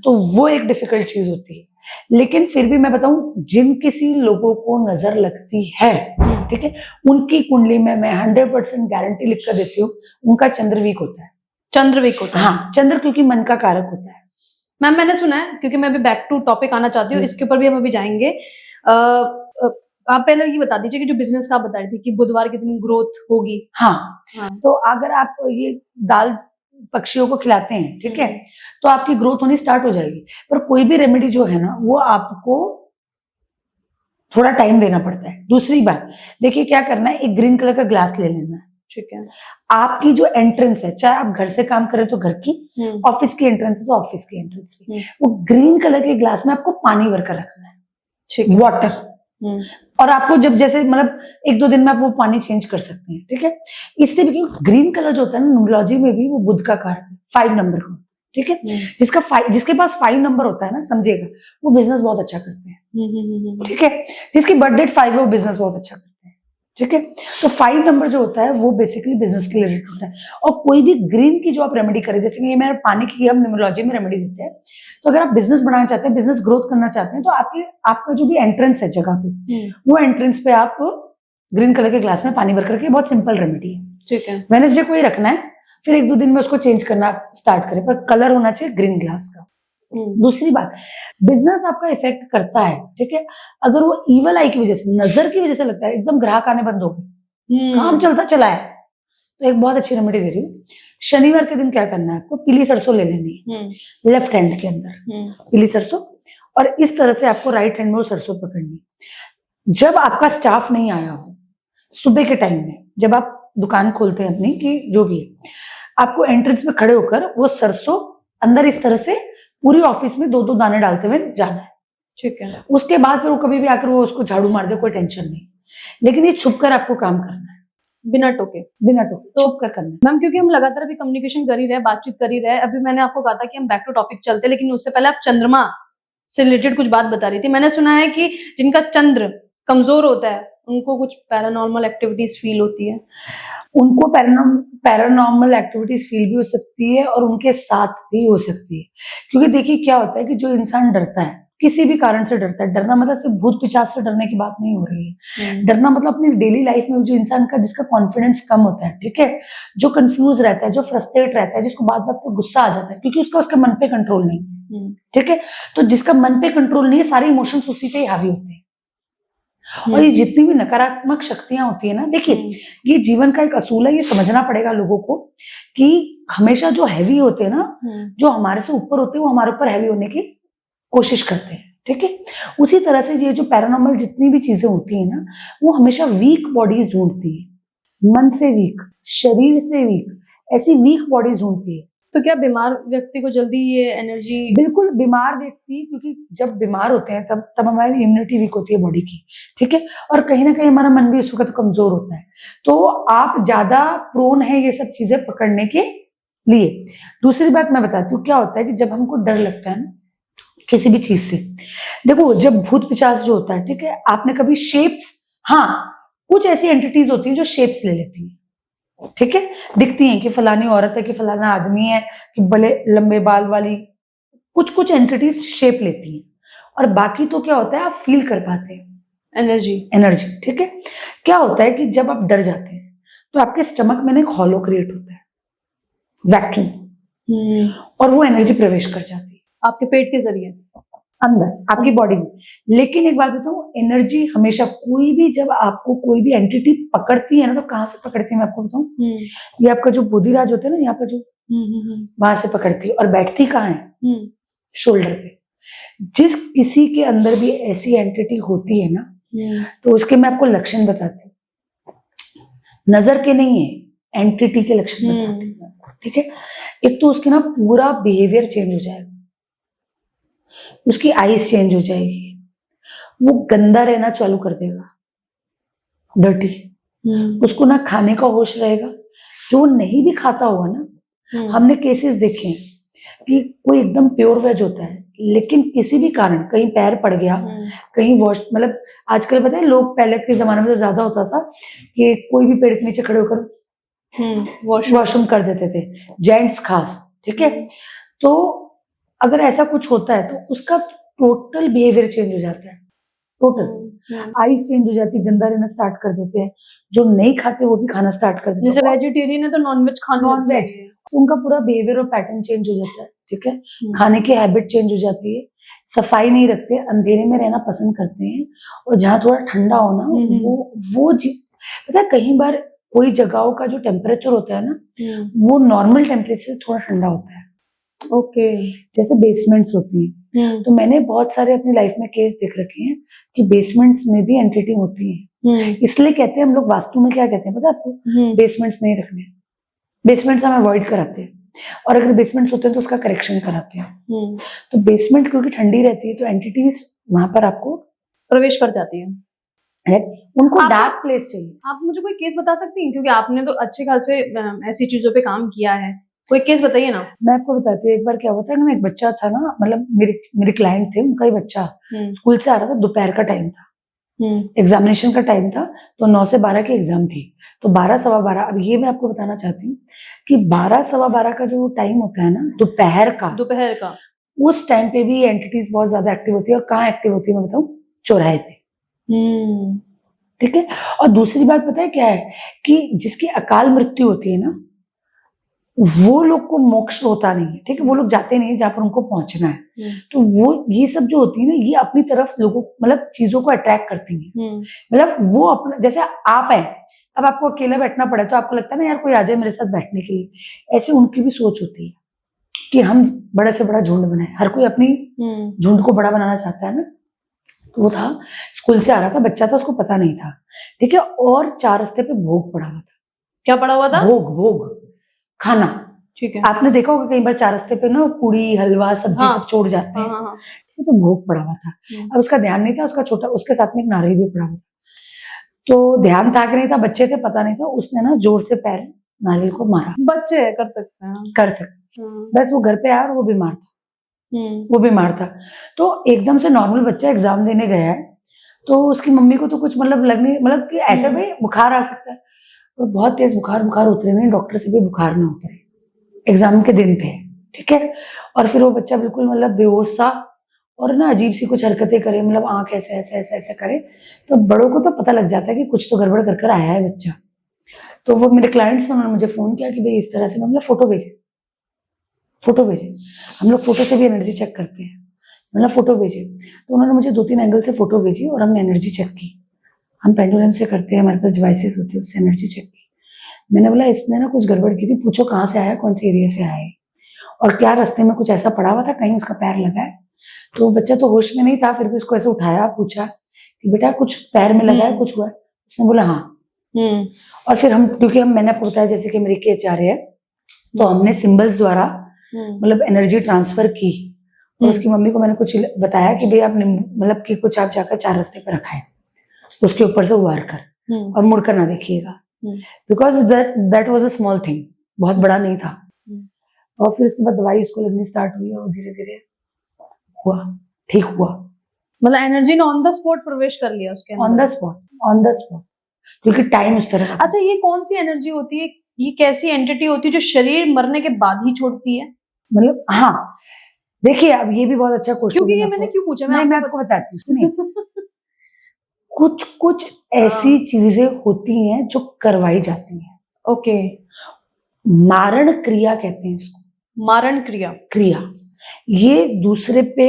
तो वो एक डिफिकल्ट चीज होती है। लेकिन फिर भी मैं बताऊं, जिन किसी लोगों को नजर लगती है, ठीक है, उनकी कुंडली में मैं 100% गारंटी लिख कर देती हूँ, उनका चंद्र वीक होता है। चंद्र वीक होता है? हाँ, चंद्र क्योंकि मन का कारक होता है। मैम मैंने सुना है, क्योंकि मैं अभी बैक टू टॉपिक आना चाहती हूँ, इसके ऊपर भी हम अभी जाएंगे। आप पहले ये बता दीजिए कि जो बिजनेस का आप बता रही थी कि बुधवार के दिन ग्रोथ होगी। हाँ, तो अगर आप ये दाल पक्षियों को खिलाते हैं, ठीक है, तो आपकी ग्रोथ होनी स्टार्ट हो जाएगी। पर कोई भी रेमेडी जो है ना, वो आपको थोड़ा टाइम देना पड़ता है। दूसरी बात देखिए, क्या करना है, एक ग्रीन कलर का ग्लास ले लेना है, ठीक है। आपकी जो एंट्रेंस है, चाहे आप घर से काम करें तो घर की, ऑफिस की एंट्रेंस है तो ऑफिस की एंट्रेंस की, वो ग्रीन कलर के ग्लास में आपको पानी भर कर रखना है, ठीक है, वाटर। और आपको जब जैसे मतलब 1-2 दिन में आप वो पानी चेंज कर सकते हैं, ठीक है। इससे भी ग्रीन कलर जो होता है ना, न्यूमरोलॉजी में भी वो बुध का कारक है, 5 नंबर का, ठीक है। जिसके पास 5 नंबर होता है ना, समझिएगा, वो बिजनेस बहुत अच्छा करते हैं, ठीक है। जिसकी बर्थ डेट 5 है वो बिजनेस बहुत अच्छा करते हैं, ठीक है। तो 5 नंबर जो होता है वो बेसिकली बिजनेस के रिलेटेड होता है। और कोई भी ग्रीन की जो आप रेमेडी करें, जैसे कि ये मैंने पानी की हम न्यूमरोलॉजी में रेमेडी देते हैं, तो अगर आप बिजनेस बनाना चाहते हैं, बिजनेस ग्रोथ करना चाहते हैं, तो आपका जो भी एंट्रेंस है जगह पे, वो एंट्रेंस पे आप ग्रीन कलर के ग्लास में पानी भर करके, बहुत सिंपल रेमेडी है, ठीक है। वेडनेसडे को ही रखना है, फिर 1-2 दिन में उसको चेंज करना स्टार्ट करें, पर कलर होना चाहिए ग्रीन ग्लास का। दूसरी बात, बिजनेस आपका इफेक्ट करता है, ठीक है, अगर वो ईवल आई की वजह से, नजर की वजह से लगता है एकदम ग्राहक आने बंद हो गए, काम चलता चला है, तो एक बहुत अच्छी रेमेडी दे रही हूँ। शनिवार के दिन क्या करना है आपको, पीली सरसों ले लेनी है, लेफ्ट हैंड के अंदर पीली सरसों, और इस तरह से आपको राइट हैंड में वो सरसों पकड़नी। जब आपका स्टाफ नहीं आया हो, सुबह के टाइम में जब आप दुकान खोलते हैं अपनी की जो भी है, आपको एंट्रेंस में खड़े होकर वो सरसों अंदर इस तरह से पूरी ऑफिस में 2-2 दाने डालते हुए जाना है, ठीक है। उसके बाद फिर वो कभी भी आकर वो उसको झाड़ू मार दे, कोई टेंशन नहीं, लेकिन ये छुप कर आपको काम करना है, बिना टोके तो छुप कर करना है। मैम क्योंकि हम लगातार अभी कम्युनिकेशन कर ही रहे, बातचीत कर ही रहे, अभी मैंने आपको कहा था कि हम बैक टू टॉपिक चलते, लेकिन उससे पहले आप चंद्रमा से रिलेटेड कुछ बात बता रही थी। मैंने सुना है कि जिनका चंद्र कमजोर होता है उनको कुछ पैरानॉर्मल एक्टिविटीज फील होती है, उनको पैरानॉर्मल एक्टिविटीज फील भी हो सकती है और उनके साथ भी हो सकती है। क्योंकि देखिए क्या होता है कि जो इंसान डरता है, किसी भी कारण से डरता है, डरना मतलब सिर्फ भूत पिशाच से डरने की बात नहीं हो रही है, डरना मतलब अपनी डेली लाइफ में जो इंसान का, जिसका कॉन्फिडेंस कम होता है, ठीक है, जो कंफ्यूज रहता है, जो फ्रस्ट्रेट रहता है, जिसको बात बात पर गुस्सा आ जाता है, क्योंकि उसके मन पे कंट्रोल नहीं, ठीक है। तो जिसका मन पे कंट्रोल नहीं है, सारे इमोशंस उसी पे हावी होते हैं। और ये जितनी भी नकारात्मक शक्तियां होती है ना, देखिए ये जीवन का एक असूल है, ये समझना पड़ेगा लोगों को कि हमेशा जो हैवी होते हैं ना, जो हमारे से ऊपर होते हैं, वो हमारे ऊपर हैवी होने की कोशिश करते हैं, ठीक है। उसी तरह से ये जो पैरानॉर्मल जितनी भी चीजें होती है ना, वो हमेशा वीक बॉडीज ढूंढती है, मन से वीक, शरीर से वीक, ऐसी वीक बॉडीज ढूंढती है। तो क्या बीमार व्यक्ति को जल्दी ये एनर्जी? बिल्कुल, बीमार व्यक्ति, क्योंकि जब बीमार होते हैं तब हमारी इम्यूनिटी वीक होती है बॉडी की, ठीक है, और कहीं ना कहीं हमारा मन भी उस वक्त कमजोर होता है, तो आप ज्यादा प्रोन है ये सब चीजें पकड़ने के लिए। दूसरी बात मैं बताती हूँ, क्या होता है कि जब हमको डर लगता है ना किसी भी चीज से, देखो जब भूत पिशाच जो होता है, ठीक है, आपने कभी शेप्स, हाँ कुछ ऐसी एंटिटीज होती है जो शेप्स ले लेती है, ठीक है, दिखती हैं कि फलानी औरत है, कि फलाना आदमी है, कि बड़े लंबे बाल वाली, कुछ एंटिटीज शेप लेती हैं, और बाकी तो क्या होता है, आप फील कर पाते हैं एनर्जी, ठीक है। क्या होता है कि जब आप डर जाते हैं तो आपके स्टमक में ना एक हॉलो क्रिएट होता है, वैक्यूम, और वो एनर्जी प्रवेश कर जाती है आपके पेट के जरिए अंदर आपकी बॉडी में। लेकिन एक बात बताऊं, एनर्जी हमेशा कोई भी, जब आपको कोई भी एंटिटी पकड़ती है ना, तो कहाँ से पकड़ती है मैं आपको बताऊं, ये आपका जो बोधिराज होता है ना, यहाँ पर जो वहां से पकड़ती है, और बैठती कहाँ है, शोल्डर पे। जिस किसी के अंदर भी ऐसी एंटिटी होती है ना, तो उसके मैं आपको लक्षण बताती हूँ, नजर के नहीं है, एंटिटी के लक्षण बताती हूँ, ठीक है। एक तो उसके ना पूरा बिहेवियर चेंज हो जाएगा, उसकी आईज चेंज हो जाएगी, वो गंदा रहना चालू कर देगा, डर्टी, उसको ना खाने का होश रहेगा, जो नहीं भी खाता होगा ना, हमने केसेस देखे हैं कि कोई एकदम प्योर वेज होता है, लेकिन किसी भी कारण कहीं पैर पड़ गया, कहीं वॉश, मतलब आजकल पता है, लोग पहले के जमाने में तो ज्यादा होता था कि कोई भी पेड़ के नीचे खड़े होकर वॉशरूम कर देते थे, जेंट्स खास, ठीक है। तो अगर ऐसा कुछ होता है तो उसका टोटल बिहेवियर चेंज हो जाता है, टोटल आईज चेंज हो जाती है, गंदा रहना स्टार्ट कर देते हैं, जो नहीं खाते वो भी खाना स्टार्ट कर देते हैं, जैसे वेजिटेरियन है तो नॉनवेज खाना, नॉनवेज, तो उनका पूरा बिहेवियर और पैटर्न चेंज हो जाता है, ठीक है। खाने की हैबिट चेंज हो जाती है, सफाई नहीं रखते, अंधेरे में रहना पसंद करते हैं, और जहाँ थोड़ा ठंडा हो ना, वो पता है, कई बार कोई जगहों का जो टेम्परेचर होता है ना, वो नॉर्मल टेम्परेचर से थोड़ा ठंडा होता है, ओके। जैसे बेसमेंट्स होती हैं, तो मैंने बहुत सारे अपनी लाइफ में केस देख रखे हैं कि बेसमेंट्स में भी एंटिटी होती है। इसलिए कहते हैं हम लोग वास्तु में, क्या कहते हैं पता है आपको, बेसमेंट्स नहीं रखने, बेसमेंट्स हम अवॉइड कराते हैं, और अगर बेसमेंट्स होते हैं तो उसका करेक्शन कराते हैं। तो बेसमेंट क्योंकि ठंडी रहती है, तो एंटिटीज वहां पर आपको प्रवेश कर जाती है, उनको डार्क प्लेस चाहिए। आप मुझे कोई केस बता सकती हैं, क्योंकि आपने तो अच्छे खासे ऐसी चीजों पे काम किया है, कोई केस बताइए ना। मैं आपको बताती हूँ, एक बार क्या हुआ था ना, एक बच्चा था ना, मतलब मेरे क्लाइंट थे, उनका ही बच्चा स्कूल से आ रहा था, दोपहर का टाइम था, एग्जामिनेशन का टाइम था, तो 9 से 12 की एग्जाम थी, तो 12 सवा 12, अब ये मैं आपको बताना चाहती हूँ कि 12 सवा 12 का जो टाइम होता है ना, दोपहर का, उस टाइम पे भी एंटिटीज बहुत ज्यादा एक्टिव होती है, और कहाँ एक्टिव होती है मैं बताऊँ, चौराहे पे, ठीक है। और दूसरी बात पता है क्या है, कि जिसकी अकाल मृत्यु होती है ना, वो लोग को मोक्ष होता नहीं है, ठीक है, वो लोग जाते नहीं है जहां पर उनको पहुंचना है, तो वो ये सब जो होती है ना, ये अपनी तरफ लोगों, मतलब चीजों को अट्रैक्ट करती है, मतलब वो अपना, जैसे आप है, अब आपको अकेला बैठना पड़े तो आपको लगता है ना यार कोई आ जाए मेरे साथ बैठने के लिए, ऐसे उनकी भी सोच होती है कि हम बड़े से बड़ा झुंड बनाए, हर कोई अपनी झुंड को बड़ा बनाना चाहता है ना। तो वो था, स्कूल से आ रहा था, बच्चा था, उसको पता नहीं था, ठीक है, और 4 रास्ते पे भोग पड़ा हुआ था। क्या पड़ा हुआ था? भोग खाना, ठीक है। आपने देखा होगा कई बार 4 रास्ते पे ना पूड़ी हलवा सब्जी सब छोड़ जाते हैं, तो भोग पड़ा हुआ था। अब उसका ध्यान नहीं था, उसका छोटा, उसके साथ में एक नारियल भी पड़ा हुआ था, तो ध्यान था कि नहीं था, बच्चे थे, पता नहीं था, उसने ना जोर से पैर नारियल को मारा। बच्चे कर सकते हैं, बस वो घर पे आया और वो बीमार था, तो एकदम से नॉर्मल बच्चा एग्जाम देने गया है, तो उसकी मम्मी को तो कुछ मतलब कि ऐसे भी बुखार आ सकता है, और बहुत तेज बुखार उतरे नहीं, डॉक्टर से भी बुखार ना उतरे, एग्जाम के दिन पे, ठीक है। और फिर वो बच्चा बिल्कुल मतलब बेहोश सा, और ना अजीब सी कुछ हरकतें करे, मतलब आंख ऐसे ऐसे ऐसे ऐसे करे, तो बड़ों को तो पता लग जाता है कि कुछ तो गड़बड़ कर आया है बच्चा। तो वो मेरे क्लाइंट्स ने, उन्होंने मुझे फोन किया कि भाई इस तरह से, मतलब फोटो भेजे, हम लोग फोटो से भी एनर्जी चेक करते हैं, मतलब फोटो भेजे, तो उन्होंने मुझे 2-3 एंगल से फोटो भेजी, और हमने एनर्जी चेक की, हम पेंडुलम से करते हैं, हमारे पास डिवाइसेस होती है, उससे एनर्जी चेक की। मैंने बोला इसने ना कुछ गड़बड़ की थी, पूछो कहाँ से आया, कौन से एरिया से आया है, और क्या रास्ते में कुछ ऐसा पड़ा हुआ था, कहीं उसका पैर लगा है। तो बच्चा तो होश में नहीं था, फिर भी उसको ऐसे उठाया, पूछा कि बेटा कुछ पैर में लगा है, कुछ हुआ है? उसने बोला हाँ। और फिर हम, क्योंकि मैंने आपको बताया जैसे कि मेरी केस जा रही है, तो हमने सिंबल्स द्वारा मतलब एनर्जी ट्रांसफर की, और उसकी मम्मी को मैंने कुछ बताया कि भाई आपने मतलब कि कुछ आप जाकर 4 रास्ते पर रखा है, उसके ऊपर से उबार कर, और मुड़कर ना देखिएगा, because that was a small thing, बहुत बड़ा नहीं था। और फिर उसके बाद दवाई उसको लगनी स्टार्ट हुई, और धीरे धीरे हुआ, ठीक हुआ, मतलब एनर्जी ने ऑन द स्पॉट प्रवेश कर लिया उसके अंदर, ऑन द स्पॉट, क्योंकि टाइम उस तरह। अच्छा, ये कौन सी एनर्जी होती है, ये कैसी एंटिटी होती है जो शरीर मरने के बाद ही छोड़ती है? मतलब हाँ, देखिए अब ये भी बहुत अच्छा क्वेश्चन, क्योंकि ये मैंने क्यों पूछा, मैं आपको बताती हूँ, सुनिए। कुछ ऐसी चीजें होती हैं जो करवाई जाती हैं, ओके। मारण क्रिया कहते हैं इसको। मारण क्रिया। क्रिया ये दूसरे पे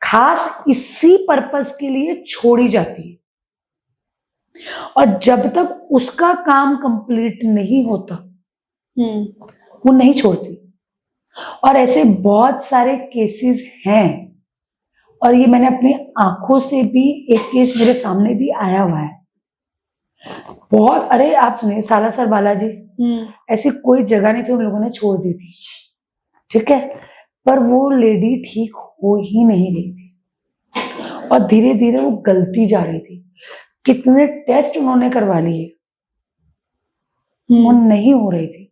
खास इसी पर्पस के लिए छोड़ी जाती है, और जब तक उसका काम कंप्लीट नहीं होता वो नहीं छोड़ती। और ऐसे बहुत सारे केसेस हैं, और ये मैंने अपनी आंखों से भी, एक केस मेरे सामने भी आया हुआ है बहुत। अरे आप सुनिए, सालासर बालाजी, ऐसी कोई जगह नहीं थी, उन लोगों ने छोड़ दी थी, ठीक है, पर वो लेडी ठीक हो ही नहीं रही थी, और धीरे धीरे वो गलती जा रही थी। कितने टेस्ट उन्होंने करवा लिए, वो नहीं हो रही थी,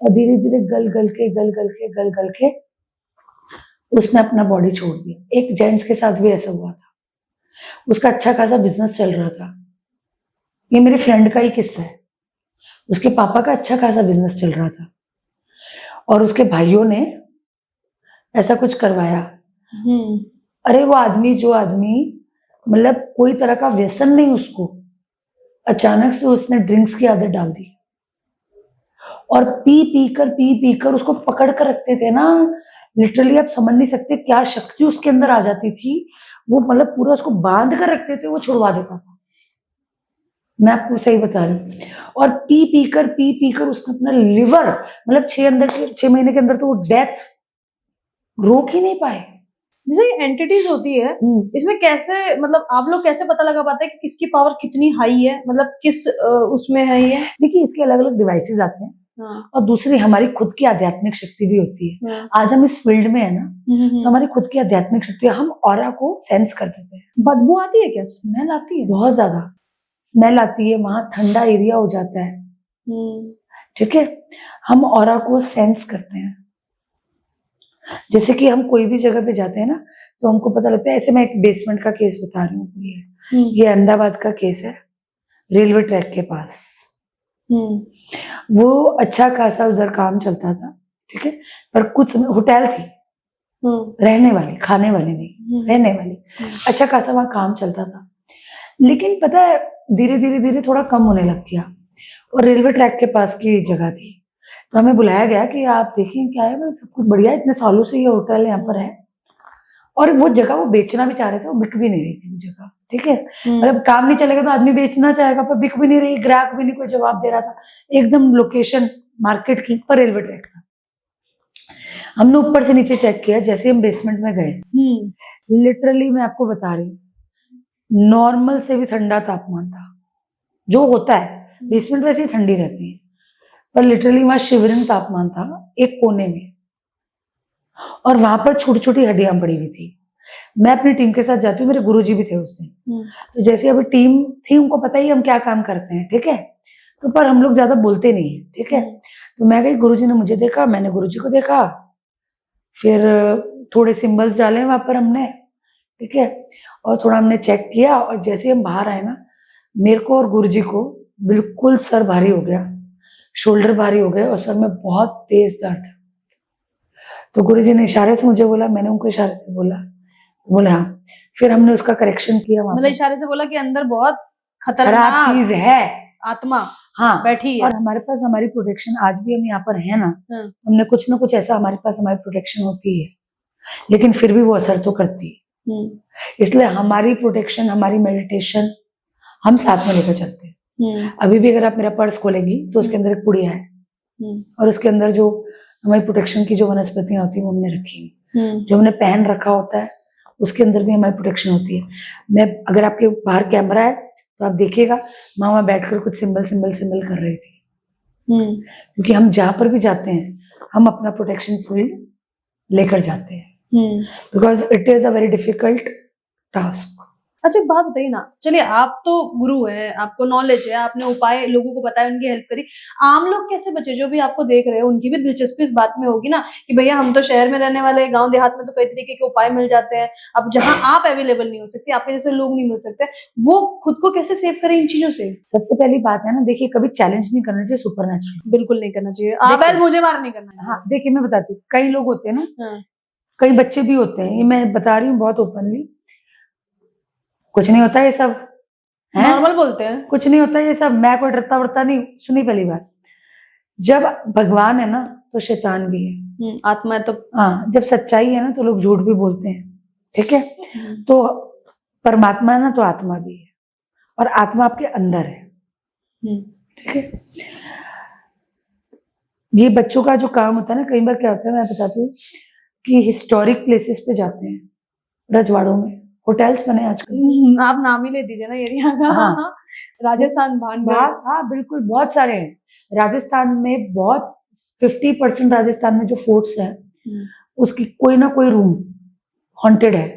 और धीरे धीरे गल गल के उसने अपना बॉडी छोड़ दिया। एक जेंट्स के साथ भी ऐसा हुआ था, उसका अच्छा खासा बिजनेस चल रहा था, ये मेरे फ्रेंड का ही किस्सा है। उसके पापा का अच्छा खासा बिजनेस चल रहा था, और उसके भाइयों ने ऐसा कुछ करवाया। अरे वो आदमी, जो आदमी मतलब कोई तरह का व्यसन नहीं उसको, अचानक से उसने ड्रिंक्स की आदत डाल दी, और पी पी कर उसको पकड़ कर रखते थे ना, लिटरली आप समझ नहीं सकते क्या शक्ति उसके अंदर आ जाती थी। वो मतलब पूरा उसको बांध कर रखते थे, वो छुड़वा देता था, मैं आपको सही बता रही हूँ। और पी कर उसने अपना लिवर, मतलब 6 महीने के अंदर तो वो डेथ रोक ही नहीं पाए। जैसे ये एंटिटीज होती है, इसमें कैसे, मतलब आप लोग कैसे पता लगा पाते हैं कि किसकी पावर कितनी हाई है, मतलब किस उसमें है ये? देखिए, इसके अलग अलग डिवाइसेस आते हैं, और दूसरी हमारी खुद की आध्यात्मिक शक्ति भी होती है। आज हम इस फील्ड में है ना, तो हमारी खुद की आध्यात्मिक शक्ति, हम ऑरा को सेंस कर देते हैं। बदबू आती है क्या? स्मेल आती है? बहुत ज्यादा स्मेल आती है, वहां ठंडा एरिया हो जाता है, ठीक है, हम ऑरा को सेंस करते हैं। जैसे कि हम कोई भी जगह पे जाते हैं ना, तो हमको पता लगता है। ऐसे मैं एक बेसमेंट का केस बता रही हूँ, ये अहमदाबाद का केस है, रेलवे ट्रैक के पास। वो अच्छा खासा उधर काम चलता था, ठीक है, पर कुछ समय होटल थी, रहने वाली, खाने वाली नहीं, रहने वाली, अच्छा खासा वहां काम चलता था। लेकिन पता है, धीरे धीरे थोड़ा कम होने लग गया, और रेलवे ट्रैक के पास की जगह थी, तो हमें बुलाया गया कि आप देखिए क्या है, भाई सब कुछ बढ़िया है, इतने सालों से ये होटल यहाँ पर है। और वो जगह वो बेचना भी चाह रहे थे, वो बिक भी नहीं रही थी वो जगह, ठीक है, मतलब काम नहीं चलेगा तो आदमी बेचना चाहेगा, पर बिक भी नहीं रही, ग्राहक भी नहीं कोई जवाब दे रहा था। एकदम लोकेशन मार्केट की, पर रेलवे ट्रैक था। हमने ऊपर से नीचे चेक किया, जैसे हम बेसमेंट में गए, लिटरली मैं आपको बता रही हूँ, नॉर्मल से भी ठंडा तापमान था, जो होता है बेसमेंट वैसे ही ठंडी रहती है, पर लिटरली वहां शिवरिंग तापमान था एक कोने में, और वहां पर छोटी छोटी हड्डियां पड़ी हुई थी। मैं अपनी टीम के साथ जाती हूँ, मेरे गुरुजी भी थे उस दिन, तो जैसे अभी टीम थी, उनको पता ही हम क्या काम करते हैं, ठीक है, तो पर हम लोग ज्यादा बोलते नहीं है, ठीक है। तो मैं गई, गुरुजी ने मुझे देखा, मैंने गुरुजी को देखा, फिर थोड़े सिंबल्स डाले वहां पर हमने, ठीक है, और थोड़ा हमने चेक किया, और जैसे हम बाहर आए ना, मेरे को और गुरुजी को बिल्कुल सर भारी हो गया, शोल्डर भारी हो गए, और सर में बहुत तेज दर्द। तो गुरुजी ने इशारे से मुझे बोला, मैंने उनको इशारे से बोला, बोले हाँ। फिर हमने उसका करेक्शन किया, मतलब इशारे से बोला कि अंदर बहुत खराब खतरनाक चीज है, आत्मा हाँ बैठी है। और हमारे पास हमारी प्रोटेक्शन, आज भी हम यहाँ पर है ना, हमने कुछ ना कुछ ऐसा, हमारे पास हमारी प्रोटेक्शन होती है, लेकिन फिर भी वो असर तो करती है। इसलिए हमारी प्रोटेक्शन, हमारी मेडिटेशन हम साथ में लेकर चलते हैं। अभी भी अगर आप मेरा पर्स खोलेंगी तो उसके अंदर एक पुड़िया है, और उसके अंदर जो हमारी प्रोटेक्शन की जो वनस्पतियां होती है वो हमने रखी है, जो हमने पहन रखा होता है उसके अंदर भी हमारी प्रोटेक्शन होती है। मैं, अगर आपके बाहर कैमरा है तो आप देखिएगा, मैं वहां बैठकर कुछ सिंबल कर रही थी, क्योंकि हम जहां पर भी जाते हैं हम अपना प्रोटेक्शन फील्ड लेकर जाते हैं, because it is a very difficult task. अच्छा एक बात बताइए ना, चलिए आप तो गुरु हैं, आपको नॉलेज है, आपने उपाय लोगों को बताया, उनकी हेल्प करी, आम लोग कैसे बचे जो भी आपको देख रहे हैं, उनकी भी दिलचस्पी इस बात में होगी ना कि भैया हम तो शहर में रहने वाले, गांव देहात में तो कई तरीके के उपाय मिल जाते हैं, अब जहां आप अवेलेबल नहीं हो सकती, आपके जैसे लोग नहीं मिल सकते, वो खुद को कैसे सेव करें इन चीजों से? सबसे पहली बात है ना, देखिए कभी चैलेंज नहीं करना चाहिए सुपर नेचुरल, बिल्कुल नहीं करना चाहिए, आप मुझे मार नहीं करना। हाँ देखिए, मैं बताती हूँ, कई लोग होते हैं ना, कई बच्चे भी होते हैं, ये मैं बता रही हूँ बहुत ओपनली, कुछ नहीं होता ये सब, हैं? नॉर्मल बोलते हैं। कुछ नहीं होता ये सब, मैं कोई डरता वरता नहीं। सुनी पहली बात, जब भगवान है ना तो शैतान भी है। आत्मा है तो। हाँ, जब सच्चाई है ना तो लोग झूठ भी बोलते हैं, ठीक है। तो परमात्मा है ना तो आत्मा भी है, और आत्मा आपके अंदर है, ठीक है। ये बच्चों का जो काम होता है ना, कई बार क्या होता है मैं बताती हूँ कि हिस्टोरिक प्लेसेस पे जाते हैं, रजवाड़ों में होटल्स बने आजकल। आप नाम ही ले दीजिए ना एरिया का। हाँ। राजस्थान, भानगढ़। हाँ बिल्कुल, बहुत सारे हैं राजस्थान में। बहुत 50% राजस्थान में जो फोर्ट्स हैं उसकी कोई ना कोई रूम हॉन्टेड है,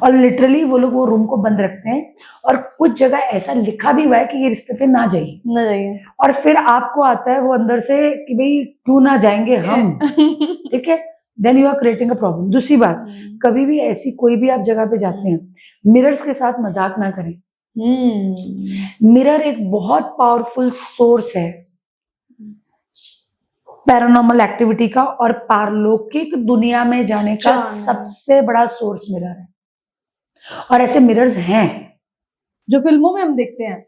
और लिटरली वो लोग वो रूम को बंद रखते हैं, और कुछ जगह ऐसा लिखा भी हुआ है कि ये रिश्ते पे ना जाइए, और फिर आपको आता है वो अंदर से कि भाई क्यों ना जाएंगे हम, ठीक है। Then you are creating a problem. दूसरी बात, कभी भी ऐसी कोई भी आप जगह पे जाते हैं, मिरर्स के साथ मजाक ना करें। मिरर एक बहुत पावरफुल सोर्स है पैरानॉर्मल एक्टिविटी का, और पारलौकिक दुनिया में जाने का सबसे बड़ा सोर्स मिरर है। और ऐसे मिरर्स हैं जो फिल्मों में हम देखते हैं,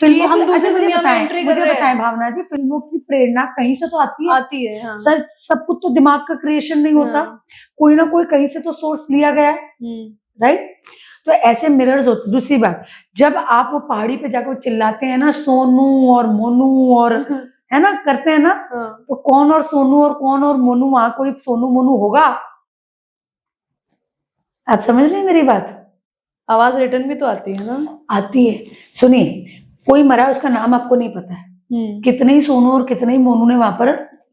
फिल्मों हम दूसरी मुझे दुनिया में एंट्री कर रहे हैं। बताएं भावना जी, फिल्मों की प्रेरणा कहीं से तो आती है। हाँ। सर, सब कुछ तो दिमाग का क्रिएशन नहीं होता, कोई ना कोई कहीं से तो सोर्स लिया गया है, राइट। तो ऐसे मिरर्स होते। दूसरी बात, जब आप वो पहाड़ी पे जाकर चिल्लाते हैं ना सोनू और मोनू और है ना करते हैं ना, तो कौन और सोनू और कौन और मोनू, वहां कोई सोनू मोनू होगा? आप समझ रहे हैं मेरी बात? आवाज रिटर्न भी तो आती है ना? आती है। सुनिए, कोई मरा उसका नाम आपको नहीं पता है, कितने ही सोनू और कितने ही मोनू ने वहां पर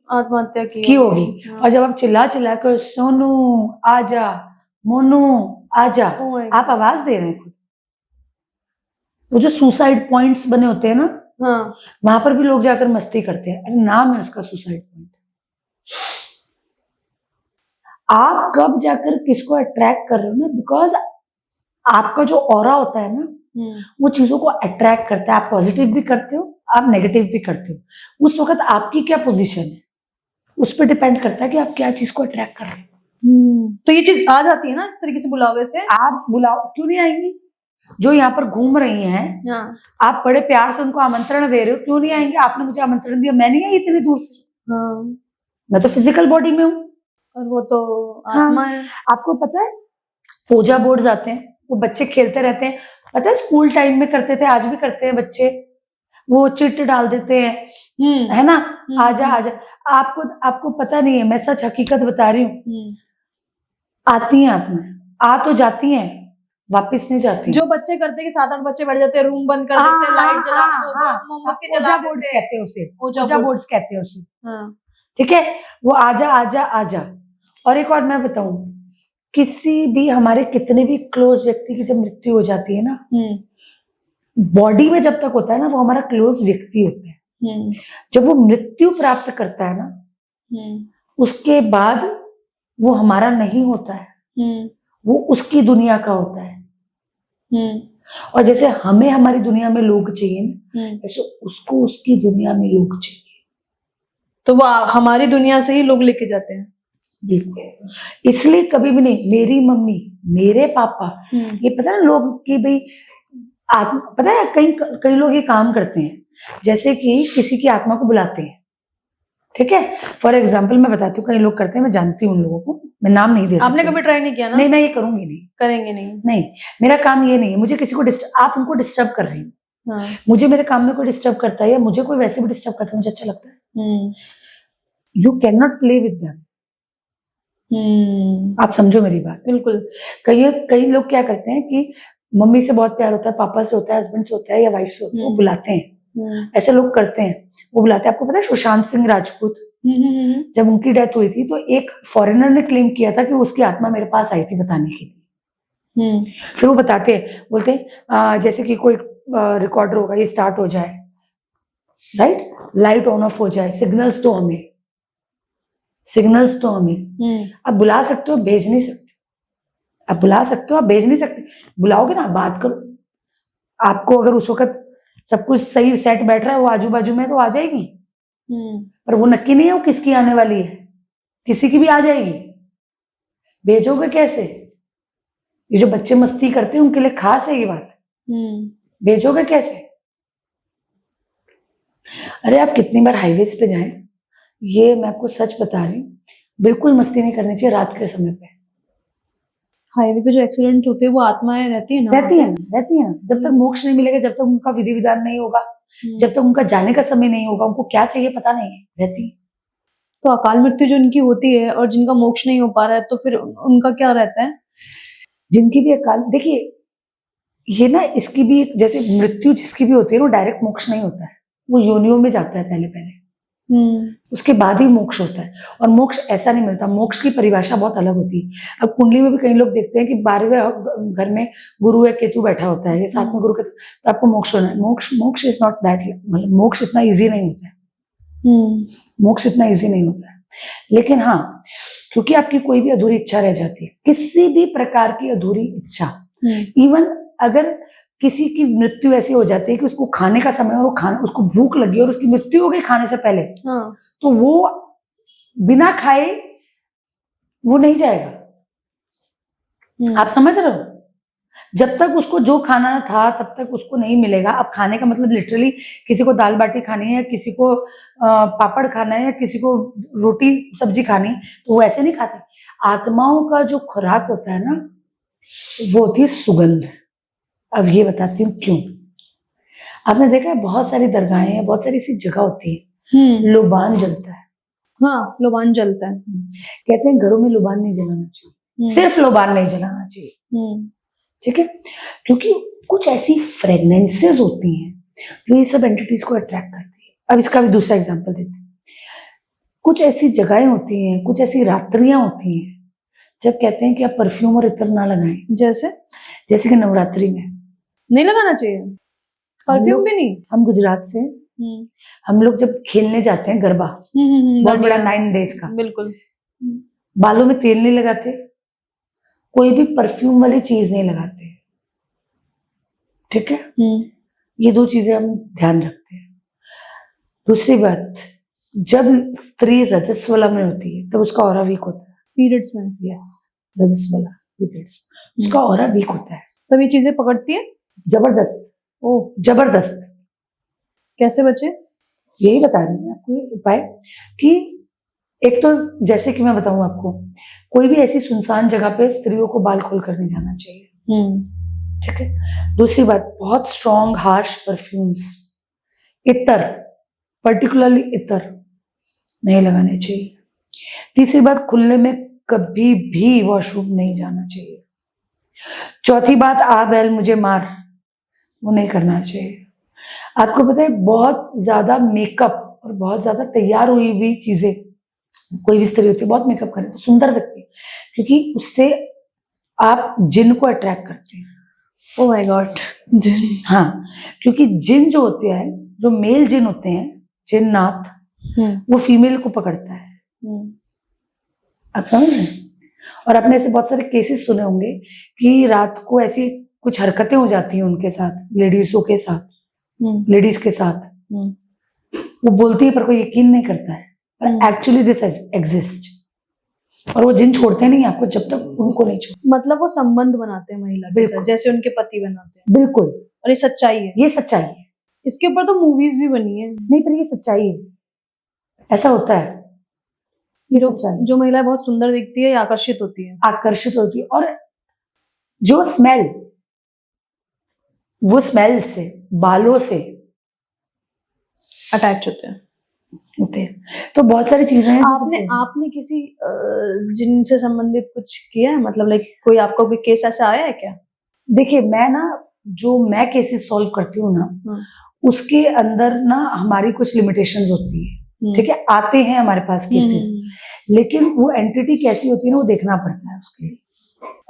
आत्महत्या की होगी। और जब आप चिल्ला चिल्ला कर सोनू आजा, मोनू आजा, आप आवाज दे रहे हैं खुद। वो जो सुसाइड पॉइंट्स बने होते हैं ना, वहां पर भी लोग जाकर मस्ती करते हैं। अरे नाम है उसका सुसाइड पॉइंट। आप कब जाकर किसको अट्रैक्ट कर रहे हो ना, बिकॉज आपका जो ऑरा होता है ना, वो चीजों को अट्रैक्ट करता है। आप पॉजिटिव भी करते हो, आप नेगेटिव भी करते हो। उस वक्त आपकी क्या पोजीशन है उस पर डिपेंड करता है कि आप क्या चीज को अट्रैक्ट कर रहे हो। तो ये चीज आ जाती है ना इस तरीके से बुलावे से। आप बुलाओ क्यों नहीं आएंगी? जो यहाँ पर घूम रही हैं, आप बड़े प्यार से उनको आमंत्रण दे रहे हो, क्यों नहीं आएंगे? आपने मुझे आमंत्रण दिया, मैं नहीं आई इतनी दूर से। मैं तो फिजिकल बॉडी में हूँ, और वो तो आत्मा है। आपको पता है पूजा बोर्ड आते हैं, वो बच्चे खेलते रहते हैं, पता है स्कूल टाइम में करते थे, आज भी करते हैं बच्चे, वो चिट डाल देते हैं, है ना, आजा आजा। आपको पता नहीं है, मैं सच हकीकत बता रही हूँ। आती हैं आत्मा, आ तो जाती हैं, वापस नहीं जाती। जो बच्चे करते हैं कि 7-8 बच्चे बैठ जाते हैं, रूम बंद कर देते हैं, लाइट जला मोमबत्ती जला देते हैं, कहते हैं उसे, ओजा बोर्ड्स कहते हैं उसे, ठीक है। वो आजा आजा आजा। और एक और मैं बताऊं, किसी भी हमारे कितने भी क्लोज व्यक्ति की जब मृत्यु हो जाती है ना, बॉडी में जब तक होता है ना, वो हमारा क्लोज व्यक्ति होता है। जब वो मृत्यु प्राप्त करता है ना, उसके बाद वो हमारा नहीं होता है, वो उसकी दुनिया का होता है। और जैसे हमें हमारी दुनिया में लोग चाहिए ना, वैसे उसको उसकी दुनिया में लोग चाहिए। तो वो हमारी दुनिया से ही लोग लेके जाते हैं। बिल्कुल। इसलिए कभी भी नहीं मेरी मम्मी, मेरे पापा, ये पता है लोग कि भाई पता है कई लोग ये काम करते हैं, जैसे कि किसी की आत्मा को बुलाते हैं, ठीक है। फॉर एग्जाम्पल मैं बताती हूँ, कई लोग करते हैं, मैं जानती हूँ उन लोगों को, मैं नाम नहीं दे सकती। आपने कभी ट्राई नहीं किया ना? नहीं, मैं ये करूंगी नहीं, करेंगे नहीं, मेरा काम ये नहीं है। मुझे किसी को आप उनको डिस्टर्ब कर रही हो, मुझे मेरे काम में कोई डिस्टर्ब करता है या मुझे कोई वैसे भी डिस्टर्ब करता है, मुझे अच्छा लगता है। You can not play with them. आप समझो मेरी बात। बिल्कुल। कई लोग क्या करते हैं कि मम्मी से बहुत प्यार होता है, पापा से होता है, हस्बैंड से होता है या वाइफ से होता है, वो बुलाते हैं। ऐसे लोग करते हैं, वो बुलाते हैं। आपको पता है सुशांत सिंह राजपूत, जब उनकी डेथ हुई थी तो एक फॉरेनर ने क्लेम किया था कि उसकी आत्मा मेरे पास आई थी बताने के लिए। फिर वो बताते हैं, बोलते हैं जैसे कि कोई रिकॉर्डर होगा, ये स्टार्ट हो जाए, राइट, लाइट ऑन ऑफ हो जाए, सिग्नल्स तो हमें आप बुला सकते हो, भेज नहीं सकते। आप बुला सकते हो, आप भेज नहीं सकते। बुलाओगे ना, बात करो। आपको अगर उस वक्त सब कुछ सही सेट बैठ रहा है, वो आजू बाजू में, तो आ जाएगी। पर वो नक्की नहीं है वो किसकी आने वाली है, किसी की भी आ जाएगी। भेजोगे कैसे? ये जो बच्चे मस्ती करते हैं उनके लिए खास है ये बात। भेजोगे कैसे? अरे आप कितनी बार हाईवेज पे जाएं, ये मैं आपको सच बता रही हूँ, बिल्कुल मस्ती नहीं करनी चाहिए रात के समय पे। हाईवे पे जो एक्सीडेंट होते हैं वो आत्माएं रहती है ना, रहती है ना। जब तक मोक्ष नहीं मिलेगा, जब तक उनका विधि विधान नहीं होगा, जब तक उनका जाने का समय नहीं होगा, उनको क्या चाहिए पता नहीं है, रहती है। तो अकाल मृत्यु जो इनकी होती है और जिनका मोक्ष नहीं हो पा रहा है, तो फिर उनका क्या रहता है? जिनकी भी अकाल, देखिए ये ना, इसकी भी एक, जैसे मृत्यु जिसकी भी होती है, वो डायरेक्ट मोक्ष नहीं होता है, वो योनियों में जाता है पहले पहले, उसके बाद ही मोक्ष होता है। और मोक्ष ऐसा नहीं मिलता, मोक्ष की परिभाषा बहुत अलग होती है। अब कुंडली में भी कई लोग देखते हैं कि 12वें घर में गुरु या केतु बैठा होता है, या 7वें गुरु केतु, तो आपको मोक्ष होना है। मोक्ष इज नॉट दैट, मतलब मोक्ष इतना इजी नहीं होता है। मोक्ष इतना इजी नहीं होता है। लेकिन हाँ, क्योंकि आपकी कोई भी अधूरी इच्छा रह जाती है, किसी भी प्रकार की अधूरी इच्छा, इवन अगर किसी की मृत्यु ऐसी हो जाती है कि उसको खाने का समय, और वो खाना, उसको भूख लगी और उसकी मृत्यु हो गई खाने से पहले, तो वो बिना खाए वो नहीं जाएगा। आप समझ रहे हो? जब तक उसको जो खाना था तब तक उसको नहीं मिलेगा। अब खाने का मतलब लिटरली किसी को दाल बाटी खानी है, किसी को पापड़ खाना है, या किसी को रोटी सब्जी खानी है, तो वो ऐसे नहीं खाते। आत्माओं का जो खुराक होता है ना, वो होती है सुगंध। अब ये बताती हूँ क्यों। आपने देखा है बहुत सारी दरगाहें हैं, बहुत सारी ऐसी जगह होती है, लोबान जलता है। हाँ, लोबान जलता है। कहते हैं घरों में लोबान नहीं जलाना चाहिए, सिर्फ लोबान नहीं जलाना चाहिए, ठीक है? क्योंकि कुछ ऐसी फ्रेगनेंसेस होती हैं जो ये सब एंटिटीज को अट्रैक्ट करती है। अब इसका भी दूसरा एग्जांपल देते हैं। कुछ ऐसी जगहें होती हैं, कुछ ऐसी रात्रियां होती हैं जब कहते हैं कि आप परफ्यूम और इत्र ना लगाएं। जैसे कि नवरात्रि में नहीं लगाना चाहिए, परफ्यूम भी नहीं। हम गुजरात से, हम लोग जब खेलने जाते हैं गरबा, बहुत बड़ा 9 days का, बिल्कुल, बालों में तेल नहीं लगाते, कोई भी परफ्यूम वाली चीज नहीं लगाते, ठीक है? ये 2 चीजें हम ध्यान रखते हैं। दूसरी बात, जब स्त्री रजस्वला में होती है तब उसका ऑरा वीक होता है, पीरियड्स में। यस, रजस्वला पीरियड्स, उसका ऑरा वीक होता है। तब ये चीजें पकड़ती है जबरदस्त, ओह, जबरदस्त। कैसे बचे? यही बता रही हूँ आपको उपाय कि एक तो जैसे कि मैं बताऊं आपको, कोई भी ऐसी सुनसान जगह पे स्त्रियों को बाल खोल कर नहीं जाना चाहिए, ठीक है? दूसरी बात, बहुत स्ट्रॉन्ग हार्श परफ्यूम्स, इत्र, पर्टिकुलरली इत्र नहीं लगाने चाहिए। तीसरी बात, खुले में कभी भी वॉशरूम नहीं जाना चाहिए। चौथी बात, आ बैल मुझे मार, वो नहीं करना चाहिए। आपको पता है बहुत ज्यादा मेकअप और बहुत ज्यादा तैयार हुई हुई चीजें, कोई भी स्त्री होती है बहुत मेकअप करे तो सुंदर दिखती है, क्योंकि उससे आप जिन को अट्रैक्ट करते हैं। ओह माय गॉड, जिन। हाँ, क्योंकि जिन जो होते हैं, जो मेल जिन होते हैं, जिन्नात, वो फीमेल को पकड़ता है। आप समझ रहे हैं? और आपने ऐसे बहुत सारे केसेस सुने होंगे कि रात को ऐसी कुछ हरकतें हो जाती हैं उनके साथ, लेडीजों के साथ, लेडीज के साथ, वो बोलती है पर कोई यकीन नहीं करता है, पर एक्चुअली दिस एग्जिस्ट। और वो जिन छोड़ते नहीं आपको जब तक उनको नहीं छोड़ते। मतलब वो संबंध बनाते हैं महिला के साथ, जैसे उनके पति बनाते हैं। बिल्कुल, और ये सच्चाई है, ये सच्चाई है। इसके ऊपर तो मूवीज भी बनी है। नहीं, पर ये सच्चाई है, ऐसा होता है। ये जो महिला बहुत सुंदर दिखती है, आकर्षित होती है, आकर्षित होती है, और जो स्मेल, वो स्मेल से, बालों से अटैच होते हैं। तो बहुत सारी चीजें हैं। आपने किसी जिन से संबंधित कुछ किया है, मतलब लाइक कोई आपका कोई केस ऐसा आया है क्या? देखिए, मैं केसेस सॉल्व करती हूँ ना, उसके अंदर ना हमारी कुछ लिमिटेशंस होती है, ठीक है? आते हैं हमारे पास केसेस, लेकिन वो एंटिटी कैसी होती है ना, वो देखना पड़ता है उसके लिए।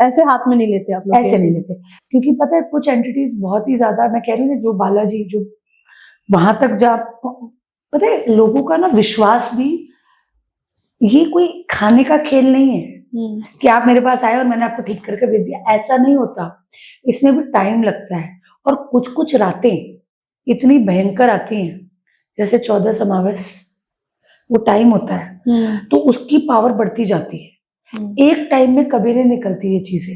ऐसे हाथ में नहीं लेते आप लोग? ऐसे नहीं लेते, क्योंकि पता है कुछ एंटिटीज बहुत ही ज्यादा, मैं कह रही हूँ जो बालाजी, जो वहां तक जा, पता है लोगों का ना विश्वास भी, ये कोई खाने का खेल नहीं है कि आप मेरे पास आए और मैंने आपको ठीक करके भेज दिया, ऐसा नहीं होता। इसमें भी टाइम लगता है, और कुछ कुछ रातें इतनी भयंकर आती हैं, जैसे 14 समावेश, वो टाइम होता है, तो उसकी पावर बढ़ती जाती है। एक टाइम में कभी नहीं निकलती ये चीजें,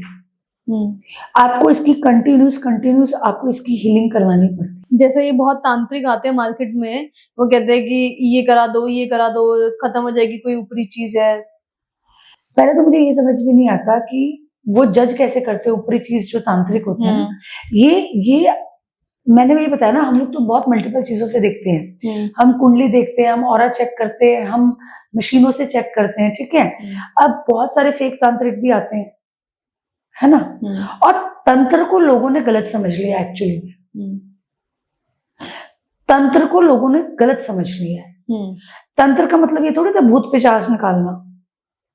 आपको इसकी कंटिन्यूस आपको इसकी हीलिंग करवानी पड़ती है। जैसे ये बहुत तांत्रिक आते हैं मार्केट में, वो कहते हैं कि ये करा दो, खत्म हो जाएगी, कोई ऊपरी चीज है। पहले तो मुझे ये समझ में नहीं आता कि वो जज कैसे करते हैं ऊपरी चीज जो तांत्रिक होते हैं ना। ये मैंने भी बताया ना, हम लोग तो बहुत मल्टीपल चीजों से देखते हैं। हम कुंडली देखते हैं, हम ऑरा चेक करते हैं, हम मशीनों से चेक करते हैं, ठीक है। अब बहुत सारे फेक तांत्रिक भी आते हैं, है ना। और तंत्र को लोगों ने गलत समझ लिया एक्चुअली में। तंत्र को लोगों ने गलत समझ लिया है। तंत्र का मतलब ये थोड़ी था भूत पिशाच निकालना।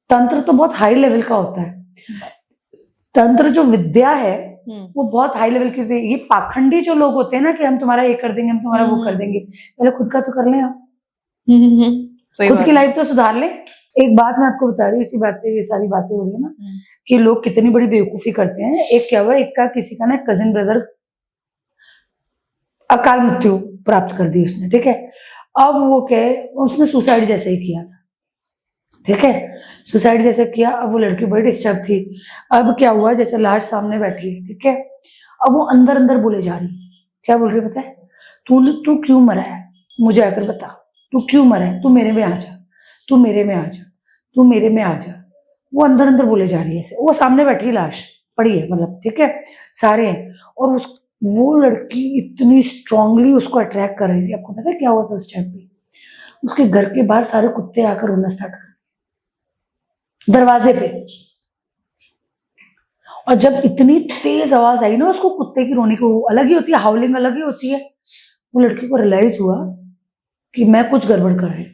तंत्र तो बहुत हाई लेवल का होता है। तंत्र जो विद्या है वो बहुत हाई लेवल की होती है। ये पाखंडी जो लोग होते हैं ना कि हम तुम्हारा ये कर देंगे, हम तुम्हारा वो कर देंगे, पहले खुद का तो कर लें आप। खुद की लाइफ तो सुधार ले। एक बात मैं आपको बता रही हूँ, इसी बात पे ये सारी बातें हो रही है ना कि लोग कितनी बड़ी बेवकूफी करते हैं। एक क्या हुआ, एक का किसी का ना कजिन ब्रदर अकाल मृत्यु प्राप्त कर दी उसने, ठीक है। अब वो क्या है, उसने सुसाइड जैसे ही किया था, ठीक है। सुसाइड जैसे किया। अब वो लड़की बड़ी डिस्टर्ब थी। अब क्या हुआ, जैसे लाश सामने बैठी है, ठीक है। अब वो अंदर अंदर बोले जा रही, क्या बोल रही पता है, तू क्यों मरा है, मुझे आकर बता, तू क्यों मरा है, तू मेरे में आ जा, तू मेरे में आ जा, तू मेरे में आ जा। वो अंदर अंदर बोले जा रही है ऐसे। वो सामने बैठी लाश पड़ी है, मतलब ठीक है, सारे हैं। और वो लड़की इतनी स्ट्रांगली उसको अट्रैक्ट कर रही थी। आपको पता है क्या हुआ था उस टाइम पे, उसके घर के बाहर सारे कुत्ते आकर रोना स्टार्ट कर दरवाजे पे। और जब इतनी तेज आवाज आई ना उसको कुत्ते की रोने को, अलग ही होती है, हाउलिंग अलग ही होती है। वो लड़की को रियलाइज हुआ कि मैं कुछ गड़बड़ कर रही हूं।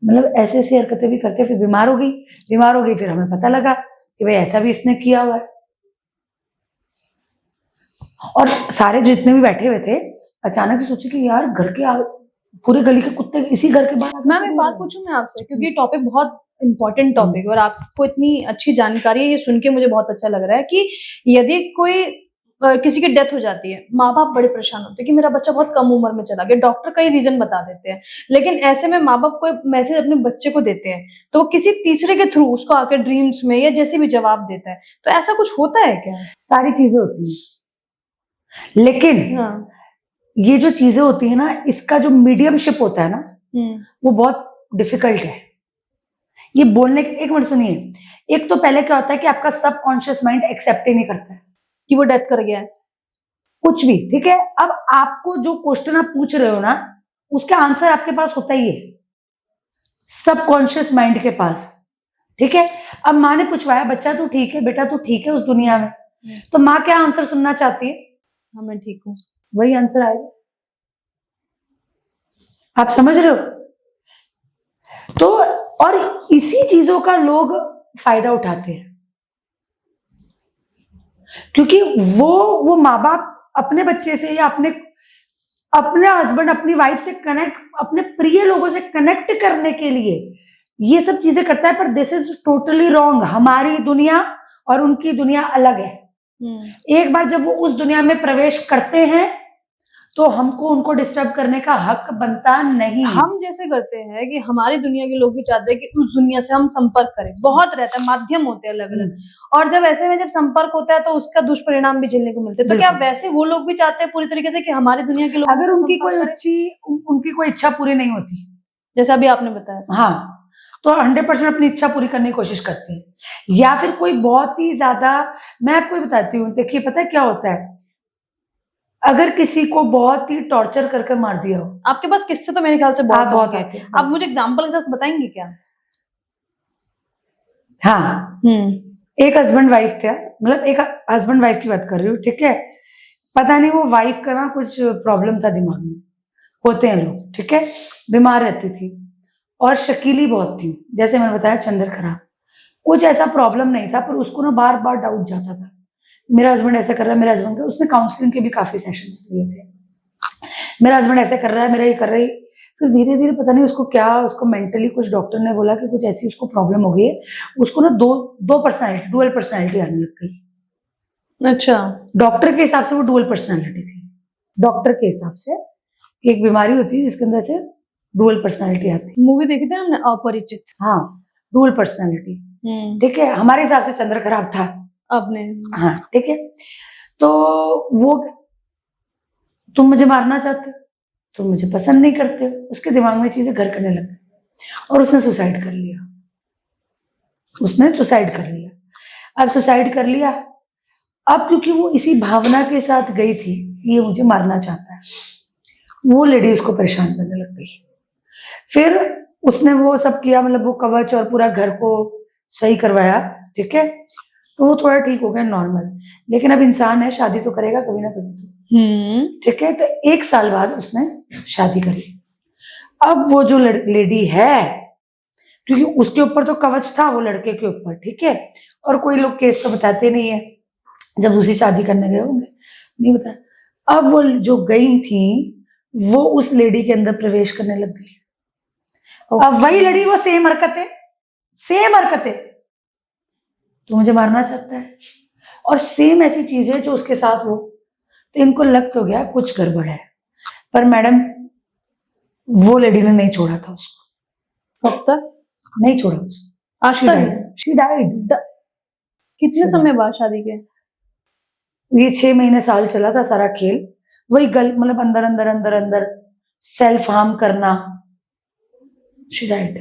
मतलब ऐसे ऐसी हरकतें भी करते, फिर बीमार हो गई। फिर हमें पता लगा कि भाई ऐसा भी इसने किया हुआ है। और सारे जितने भी बैठे हुए थे अचानक ही सोचे कि यार घर के पूरे गली के कुत्ते इसी घर के बाहर। मैम एक बात पूछूं मैं आपसे, क्योंकि ये टॉपिक बहुत इंपॉर्टेंट टॉपिक है और आपको इतनी अच्छी जानकारी है, ये सुन के मुझे बहुत अच्छा लग रहा है कि यदि कोई किसी की डेथ हो जाती है, माँ बाप बड़े परेशान होते हैं कि मेरा बच्चा बहुत कम उम्र में चला गया, डॉक्टर कई रीजन बता देते हैं, लेकिन ऐसे में माँ बाप कोई मैसेज अपने बच्चे को देते हैं तो वो किसी तीसरे के थ्रू उसको आकर ड्रीम्स में या जैसे भी जवाब देता है। तो ऐसा कुछ होता है क्या? सारी चीजें होती हैं, लेकिन ये जो चीजें होती है ना, इसका जो मीडियमशिप होता है ना वो बहुत डिफिकल्ट है। ये बोलने के, एक मिनट सुनिए, एक तो पहले क्या होता है कि आपका सबकॉन्शियस माइंड एक्सेप्ट ही नहीं करता है कि वो डेथ कर गया है कुछ भी, ठीक है। अब आपको जो क्वेश्चन आप पूछ रहे हो ना उसका आंसर आपके पास होता ही है सबकॉन्शियस माइंड के पास, ठीक है। अब माँ ने पूछवाया बच्चा तू ठीक है, बेटा तू ठीक है उस दुनिया में, तो माँ क्या आंसर सुनना चाहती है? हाँ मैं ठीक हूँ, वही आंसर आएगा। आप समझ रहे हो? तो और इसी चीजों का लोग फायदा उठाते हैं क्योंकि वो माँ बाप अपने बच्चे से या अपने हस्बैंड अपनी वाइफ से कनेक्ट, अपने प्रिय लोगों से कनेक्ट करने के लिए ये सब चीजें करता है। पर दिस इज टोटली रॉन्ग। हमारी दुनिया और उनकी दुनिया अलग है। एक बार जब वो उस दुनिया में प्रवेश करते हैं तो हमको उनको डिस्टर्ब करने का हक बनता नहीं। हम जैसे करते हैं कि हमारी दुनिया के लोग भी चाहते हैं कि उस दुनिया से हम संपर्क करें, बहुत रहता है, माध्यम होते हैं अलग अलग, और जब ऐसे में जब संपर्क होता है तो उसका दुष्परिणाम भी झेलने को मिलते हैं। तो क्या वैसे वो लोग भी चाहते हैं पूरी तरीके से कि हमारी दुनिया के लोग, अगर उनकी कोई इच्छा पूरी नहीं होती, जैसे अभी आपने बताया, हाँ, तो 100% अपनी इच्छा पूरी करने की कोशिश करते हैं। या फिर कोई बहुत ही ज्यादा, मैं आपको बताती हूँ, देखिए पता है क्या होता है, अगर किसी को बहुत ही टॉर्चर करके मार दिया हो, आपके पास किस्से तो मेरे ख्याल से बहुत आते हैं। आप मुझे एग्जांपल के साथ बताएंगे क्या? हाँ, एक हस्बैंड वाइफ थे, मतलब एक हस्बैंड वाइफ की बात कर रही हूँ, ठीक है। पता नहीं वो वाइफ का ना कुछ प्रॉब्लम था दिमाग में, होते हैं लोग, ठीक है, बीमार रहती थी और शकीली बहुत थी, जैसे मैंने बताया चंद्र खराब, कुछ ऐसा प्रॉब्लम नहीं था पर उसको ना बार बार डाउट जाता था, मेरा हस्बैंड ऐसा कर रहा है, मेरा हस्बैंड का, उसने काउंसलिंग के भी काफी सेशंस लिए थे, मेरा हस्बैंड ऐसे कर रहा है, मेरा ये कर रही। फिर धीरे धीरे पता नहीं उसको क्या, उसको मेंटली कुछ डॉक्टर ने बोला कि कुछ ऐसी उसको प्रॉब्लम हो गई है, उसको ना दो पर्सनैलिटी, डुअल पर्सनैलिटी आने लग गई। अच्छा, डॉक्टर के हिसाब से वो डुअल पर्सनैलिटी थी, डॉक्टर के हिसाब से एक बीमारी होती है जिसके अंदर से डुअल पर्सनैलिटी आती है। मूवी देखी थी हमने अपरिचित? हाँ, डुअल पर्सनैलिटी। ठीक है, हमारे हिसाब से चंद्र खराब था। आपने हाँ ठीक है, तो वो तुम मुझे मारना चाहते हो, तुम मुझे पसंद नहीं करते हो, उसके दिमाग में चीजें घर करने लग गई और उसने सुसाइड कर लिया। उसने सुसाइड कर लिया। अब सुसाइड कर लिया, अब क्योंकि वो इसी भावना के साथ गई थी ये मुझे मारना चाहता है, वो लेडी उसको परेशान करने लग गई। फिर उसने वो सब किया, मतलब वो कवच और पूरा घर को सही करवाया, ठीक है, तो वो थोड़ा ठीक हो गया, नॉर्मल। लेकिन अब इंसान है, शादी तो करेगा कभी ना कभी तो, ठीक है। तो 1 साल बाद उसने शादी करी। अब वो जो लेडी है, क्योंकि उसके ऊपर तो कवच था वो लड़के के ऊपर, ठीक है, और कोई लोग केस तो बताते नहीं है, जब दूसरी शादी करने गए होंगे नहीं बताया। अब वो जो गई थी वो उस लेडी के अंदर प्रवेश करने लग गई। अब वही लड़ी, वो सेम हरकतें, तो मुझे मारना चाहता है और सेम ऐसी चीजें जो उसके साथ हो, तो इनको लग तो गया कुछ गड़बड़ है। पर मैडम वो लेडी ने नहीं छोड़ा था उसको, कब तक नहीं छोड़ा उसको, आज तक? She died. कितने समय बाद शादी के? ये 6 महीने साल चला था सारा खेल, वही मतलब अंदर अंदर अंदर अंदर सेल्फ हार्म करना। She died.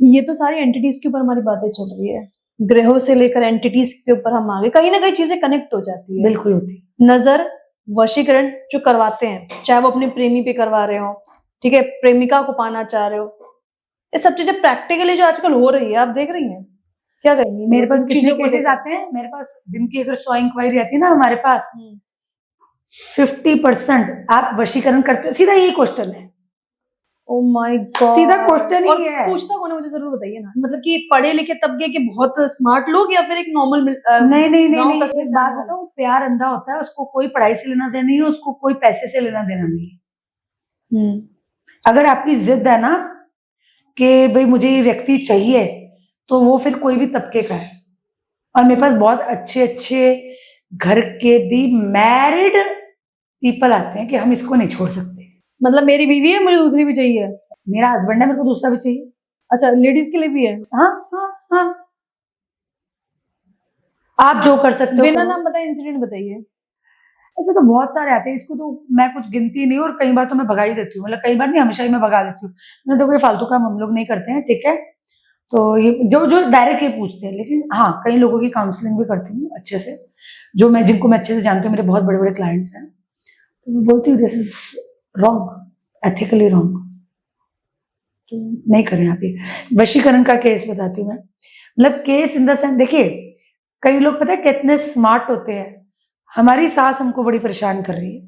ये तो सारी एंटिटीज के ऊपर हमारी बातें चल रही है, ग्रहों से लेकर एंटिटीज के ऊपर हम आगे कहीं ना कहीं चीजें कनेक्ट हो जाती है। बिल्कुल होती। नजर वशीकरण जो करवाते हैं, चाहे वो अपने प्रेमी पे करवा रहे हो, ठीक है, प्रेमिका को पाना चाह रहे हो, ये सब चीजें प्रैक्टिकली जो आजकल हो रही है, आप देख रही हैं, क्या कहेंगी? मेरे पास कितने चीजों को केसेस लेकर? आते हैं, मेरे पास दिन की अगर 100 इंक्वायरी आती है ना हमारे पास, 50% आप वशीकरण करते हो, सीधा यही क्वेश्चन है। ओ माय गॉड, सीधा क्वेश्चन और ही है। पूछता कौन है मुझे जरूर बताइए ना, मतलब कि पढ़े लिखे तबके के बहुत स्मार्ट लोग या फिर एक नॉर्मल नहीं नहीं नहीं गांव नहीं, कस्बे एक से बात आने वाले? बताओ, प्यार अंधा होता है, उसको कोई पढ़ाई से लेना देना नहीं है, उसको कोई पैसे से लेना देना नहीं है। अगर आपकी जिद है ना कि भाई मुझे ये व्यक्ति चाहिए, तो वो फिर कोई भी तबके का है। और मेरे पास बहुत अच्छे अच्छे घर के भी मैरिड पीपल आते हैं कि हम इसको नहीं छोड़ सकते। मतलब मेरी बीवी है, मुझे दूसरी भी चाहिए। मेरा हस्बैंड है, मेरे को दूसरा भी चाहिए। अच्छा, लेडीज के लिए भी है? हाँ हाँ हाँ, आप जो कर सकते हो बिना करो। नाम बताए इंसिडेंट बताइए। ऐसे तो बहुत सारे आते हैं, इसको तो मैं कुछ गिनती नहीं, और कई बार तो मैं भगा ही देती हूँ, मतलब कई बार नहीं, हमेशा ही मैं भगा देती हूँ। मैं देखो ये फालतू काम हम लोग नहीं करते हैं, ठीक है। तो ये जो जो डायरेक्ट ये पूछते हैं, लेकिन हाँ कई लोगों की काउंसलिंग भी करती हूँ अच्छे से, जिनको मैं अच्छे से जानती हूँ, मेरे बहुत बड़े बड़े क्लाइंट्स हैं, तो मैं बोलती हूँ this is wrong, ethically wrong, तो नहीं करें आप ये। वशीकरण का केस बताती हूँ मैं, मतलब केस इन द सेंस, देखिए कई लोग पता है कितने स्मार्ट होते हैं। हमारी सास हमको बड़ी परेशान कर रही है,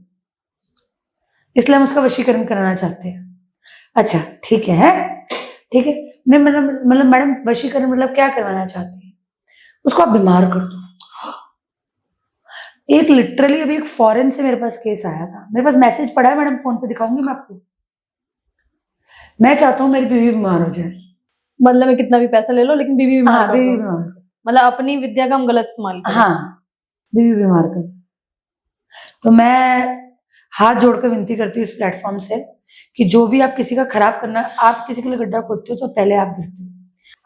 इसलिए हम उसका वशीकरण कराना चाहते हैं। अच्छा ठीक है, ठीक है, नहीं मतलब मैडम वशीकरण मतलब क्या करवाना चाहती है, उसको आप बीमार कर दो। एक लिटरली अभी एक फॉरेन से मेरे पास केस आया था, मेरे पास मैसेज पड़ा है मैडम, फोन पे दिखाऊंगी मैं आपको। मैं चाहता हूँ मेरी बीवी बीमार हो जाए, मतलब मैं कितना भी पैसा ले लो लेकिन बीवी बीमार हाँ कर बीवी दो। बीमार, मतलब अपनी विद्या का हम गलत इस्तेमाल करें। हाँ बीवी बीमार कर दो। तो मैं हाथ जोड़कर विनती करती हूँ इस प्लेटफॉर्म से कि जो भी आप किसी का खराब करना, आप किसी के लिए गड्ढा खोदते हो तो पहले आप गिरते हो।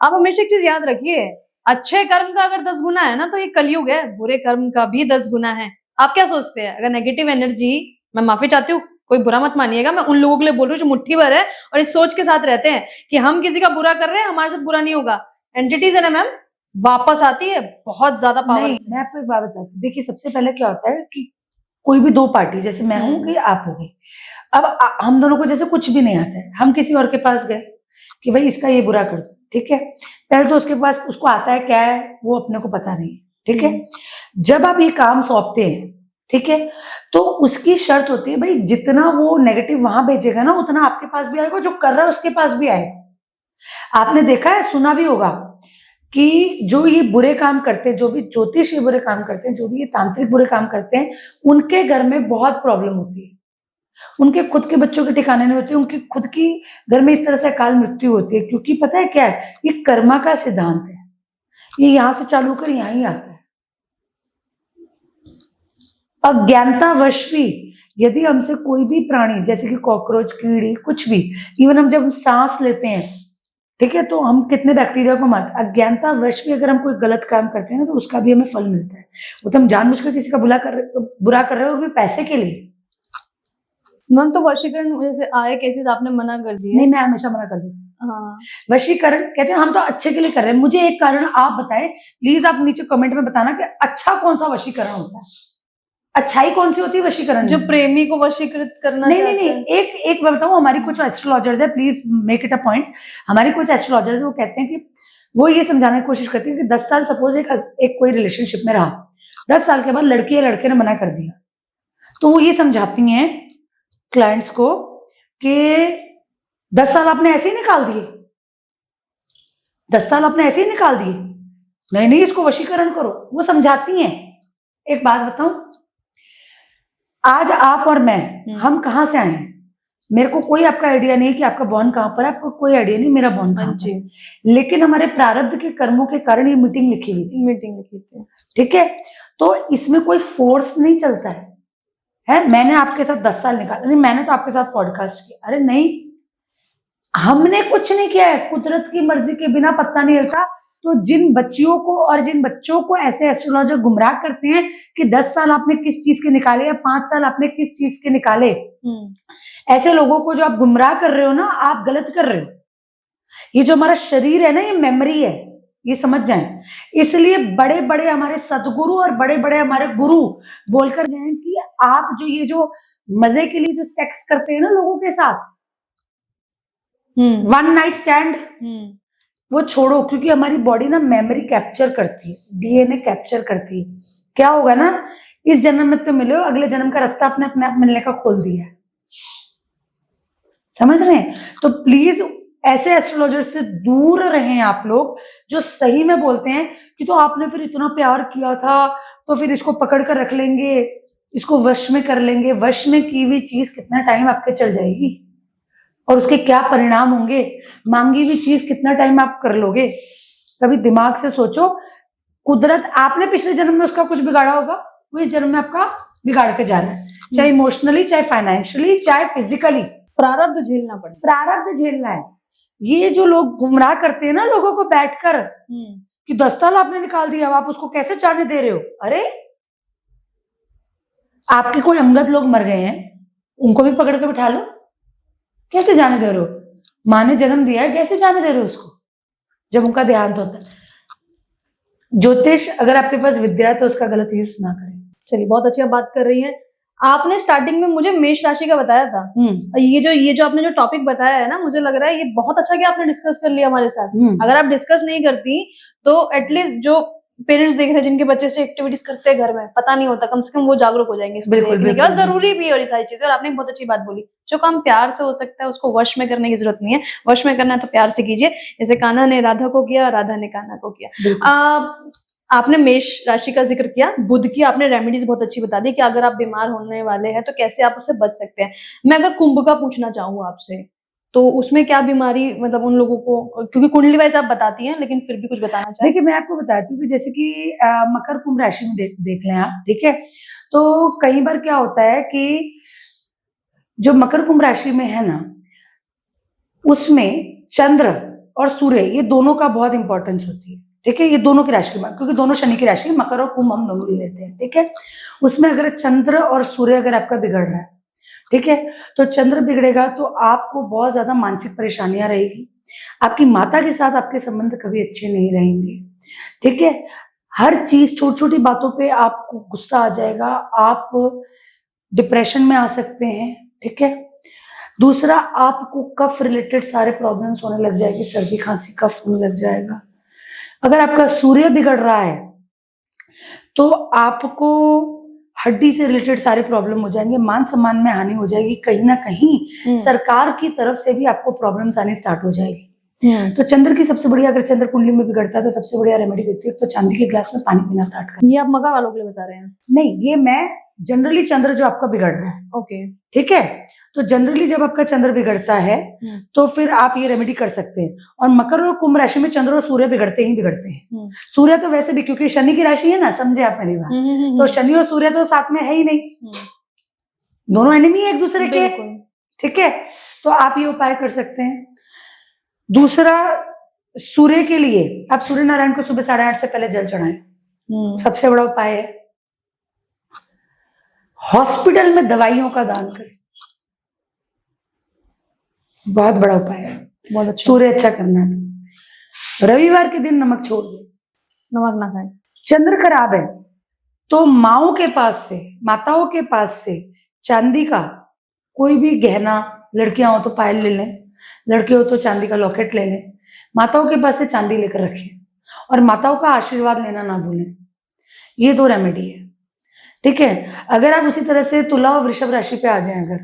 आप हमेशा एक चीज याद रखिए, अच्छे कर्म का अगर 10 गुना है ना तो ये कलयुग है, बुरे कर्म का भी 10 गुना है। आप क्या सोचते हैं? अगर नेगेटिव एनर्जी, मैं माफी चाहती हूँ, कोई बुरा मत मानिएगा, मैं उन लोगों के लिए बोल रही हूँ जो मुट्ठी भर है और इस सोच के साथ रहते हैं कि हम किसी का बुरा कर रहे हैं, हमारे साथ बुरा नहीं होगा। एंटिटीज है ना मैम, वापस आती है बहुत ज्यादा पावर। नहीं, मैं आपको एक बात बताती हूँ, देखिए सबसे पहले क्या होता है कि कोई भी दो पार्टी, जैसे मैं हूँ कि आप हो गई, अब हम दोनों को जैसे कुछ भी नहीं आता है, हम किसी और के पास गए कि भाई इसका ये बुरा कर दो, ठीक है, पहले तो उसके पास उसको आता है क्या है वो अपने को पता नहीं है, ठीक है। जब आप ये काम सौंपते हैं, ठीक है, तो उसकी शर्त होती है भाई जितना वो नेगेटिव वहां भेजेगा ना उतना आपके पास भी आएगा, जो कर रहा है उसके पास भी आएगा। आपने देखा है, सुना भी होगा कि जो ये बुरे काम करते हैं, जो भी ज्योतिष ये बुरे काम करते हैं, जो भी ये तांत्रिक बुरे काम करते हैं, उनके घर में बहुत प्रॉब्लम होती है, उनके खुद के बच्चों के ठिकाने नहीं होते, उनकी खुद की घर में इस तरह से अकाल मृत्यु होती है। क्योंकि पता है क्या है, ये कर्मा का सिद्धांत है, ये यहां से चालू कर यहां ही आता है। अज्ञानतावश भी यदि हमसे कोई भी प्राणी, जैसे कि कॉकरोच, कीड़ी, कुछ भी, इवन हम जब सांस लेते हैं, ठीक है, तो हम कितने बैक्टीरिया को मारते हैं। अज्ञानता वश भी अगर हम कोई गलत काम करते हैं ना, तो उसका भी हमें फल मिलता है। वो तो हम जानबूझकर किसी का बुरा कर रहे हो, भी पैसे के लिए। मैम तो वशीकरण जैसे आए केसेस आपने मना कर दिए। नहीं, मैं हमेशा मना कर देती हूँ। हाँ, वशीकरण कहते हैं हम तो अच्छे के लिए कर रहे हैं। मुझे एक कारण आप बताएं प्लीज, आप नीचे कमेंट में बताना कि अच्छा कौन सा वशीकरण होता है, अच्छाई कौन सी होती है वशीकरण जो में? प्रेमी को वशीकृत करना नहीं चाहते हैं। एक मैं बताऊं, हमारी कुछ एस्ट्रोलॉजर्स है, please make it a point. हमारी कुछ एस्ट्रोलॉजर्स वो कहते हैं कि वो ये समझाने की कोशिश करती है कि 10 साल सपोज एक कोई रिलेशनशिप में रहा, 10 साल के बाद लड़की या लड़के ने मना कर दिया, तो वो ये समझाती हैं क्लाइंट्स को कि 10 साल आपने ऐसे ही निकाल दिए, 10 साल आपने ऐसे ही निकाल दिए, नहीं इसको वशीकरण करो। वो समझाती हैं। एक बात बताऊं, आज आप और मैं हम कहां से आए हैं? मेरे को कोई आपका आइडिया नहीं कि आपका बॉन्ड कहां पर है, आपको कोई आइडिया नहीं मेरा बॉन्ड कहां पर है। लेकिन हमारे प्रारब्ध के कर्मों के कारण ये मीटिंग लिखी हुई थी। मीटिंग लिखी थी, ठीक है, तो इसमें कोई फोर्स नहीं चलता है। मैंने आपके साथ 10 साल निकाला, नहीं मैंने तो आपके साथ पॉडकास्ट किया, अरे नहीं, हमने कुछ नहीं किया है। कुदरत की मर्जी के बिना पत्ता नहीं हिलता। तो जिन बच्चियों को और जिन बच्चों को ऐसे एस्ट्रोलॉजर गुमराह करते हैं कि 10 साल आपने किस चीज के निकाले या 5 साल आपने किस चीज के निकाले, ऐसे लोगों को जो आप गुमराह कर रहे हो ना, आप गलत कर रहे हो। ये जो हमारा शरीर है ना, ये मेमोरी है, ये समझ जाएं। इसलिए बड़े बड़े हमारे सदगुरु और बड़े बड़े हमारे गुरु बोलकर गए हैं कि आप जो ये जो मजे के लिए जो सेक्स करते हैं ना लोगों के साथ, 1 नाइट स्टैंड, वो छोड़ो, क्योंकि हमारी बॉडी ना मेमोरी कैप्चर करती है, डीएनए कैप्चर करती है। क्या होगा ना, इस जन्म में तो मिले हो, अगले जन्म का रास्ता अपने अपने आप मिलने का खोल दिया है। समझ रहे हैं? तो प्लीज ऐसे एस्ट्रोलॉजर से दूर रहें आप लोग, जो सही में बोलते हैं कि तो आपने फिर इतना प्यार किया था तो फिर इसको पकड़ कर रख लेंगे, इसको वश में कर लेंगे। वश में की हुई चीज कितना टाइम आपके चल जाएगी और उसके क्या परिणाम होंगे? मांगी हुई चीज कितना टाइम आप कर लोगे? कभी दिमाग से सोचो। कुदरत, आपने पिछले जन्म में उसका कुछ बिगाड़ा होगा, वो इस जन्म में आपका बिगाड़ के जा रहा है, चाहे इमोशनली, चाहे फाइनेंशियली, चाहे फिजिकली। प्रारब्ध झेलना पड़े, प्रारब्ध झेलना है। ये जो लोग गुमराह करते हैं ना लोगों को बैठकर कि 10 साल आपने निकाल दिया, अब आप उसको कैसे जाने दे रहे हो? अरे आपके कोई अंगद लोग मर गए हैं, उनको भी पकड़ के बिठा लो, कैसे जाने दे रहे हो? माँ ने जन्म दिया है, कैसे जाने दे रहे हो उसको जब उनका देहांत होता है? ज्योतिष, अगर आपके पास विद्या है तो उसका गलत यूज ना करें। चलिए, बहुत अच्छी बात कर रही हैं। आपने स्टार्टिंग में मुझे मेष राशि का बताया था। ये जो आपने जो टॉपिक बताया है ना, मुझे लग रहा है ये बहुत अच्छा कि आपने डिस्कस कर लिया हमारे साथ। अगर आप डिस्कस नहीं करती तो एटलीस्ट जो पेरेंट्स देख रहे हैं जिनके बच्चे से एक्टिविटीज करते हैं घर में, पता नहीं होता, कम से कम वो जागरूक हो जाएंगे इसको देखने के। और जरूरी भी है ये सारी चीजें। और आपने बहुत अच्छी बात बोली, जो काम प्यार से हो सकता है उसको वश में करने की जरूरत नहीं है। वश में करना है तो प्यार से कीजिए, जैसे कान्हा ने राधा को किया, राधा ने कान्हा को किया। आपने मेष राशि का जिक्र किया, बुध की आपने रेमेडीज बहुत अच्छी बता दी कि अगर आप बीमार होने वाले हैं तो कैसे आप उससे बच सकते हैं। मैं अगर कुंभ का पूछना चाहूँ आपसे, तो उसमें क्या बीमारी, मतलब उन लोगों को, क्योंकि कुंडली वाइज आप बताती हैं लेकिन फिर भी कुछ बताना चाहिए। देखिए, मैं आपको बताती हूँ कि जैसे कि मकर कुंभ राशि में देख लें आप, ठीक है, तो कई बार क्या होता है कि जो मकर कुंभ राशि में है ना, उसमें चंद्र और सूर्य, ये दोनों का बहुत इंपॉर्टेंस होती है। ठीक है, ये दोनों की राशि, क्योंकि दोनों शनि की राशि, मकर और कुंभ हम दोनों ले लेते हैं। ठीक है, उसमें अगर चंद्र और सूर्य अगर आपका बिगड़ रहा है, ठीक है, तो चंद्र बिगड़ेगा तो आपको बहुत ज्यादा मानसिक परेशानियां रहेगी। आपकी माता के साथ आपके संबंध कभी अच्छे नहीं रहेंगे। ठीक है, हर चीज, छोटी छोटी बातों पे आपको गुस्सा आ जाएगा, आप डिप्रेशन में आ सकते हैं। ठीक है, दूसरा, आपको कफ रिलेटेड सारे प्रॉब्लम्स होने लग जाएगी, सर्दी खांसी कफ होने लग जाएगा। अगर आपका सूर्य बिगड़ रहा है तो आपको हड्डी से रिलेटेड सारे प्रॉब्लम हो जाएंगे, मान सम्मान में हानि हो जाएगी, कहीं ना कहीं सरकार की तरफ से भी आपको प्रॉब्लम्स आनी स्टार्ट हो जाएगी। तो चंद्र की सबसे बढ़िया, अगर चंद्र कुंडली में बिगड़ता है तो सबसे बढ़िया रेमेडी देती है तो चांदी के गिलास में पानी पीना स्टार्ट करें। ये आप मकर वालों के लिए बता रहे हैं? नहीं, ये मैं जनरली चंद्र जो आपका बिगड़ रहा है, ओके, ठीक है, तो जनरली जब आपका चंद्र बिगड़ता है तो फिर आप ये रेमेडी कर सकते हैं। और मकर और कुंभ राशि में चंद्र और सूर्य बिगड़ते हैं। सूर्य तो वैसे भी, क्योंकि शनि की राशि है ना, समझे आप मेरी बात, तो शनि और सूर्य तो साथ में है ही नहीं, दोनों एनिमी है एक दूसरे के। ठीक है, तो आप ये उपाय कर सकते हैं। दूसरा, सूर्य के लिए आप सूर्य नारायण को सुबह 8:30 से पहले जल चढ़ाएं, सबसे बड़ा उपाय है। हॉस्पिटल में दवाइयों का दान करें, बहुत बड़ा उपाय है। बहुत अच्छा। सूर्य अच्छा करना है तो रविवार के दिन नमक छोड़ दो, नमक ना खाएं। चंद्र खराब है तो माओं के पास से, माताओं के पास से चांदी का कोई भी गहना, लड़कियां हो तो पायल ले लें, लड़के हो तो चांदी का लॉकेट ले लें, माताओं के पास से चांदी लेकर रखें और माताओं का आशीर्वाद लेना ना भूलें। ये 2 रेमेडी है, ठीक है। अगर आप उसी तरह से तुला और वृषभ राशि पे आ जाएं अगर,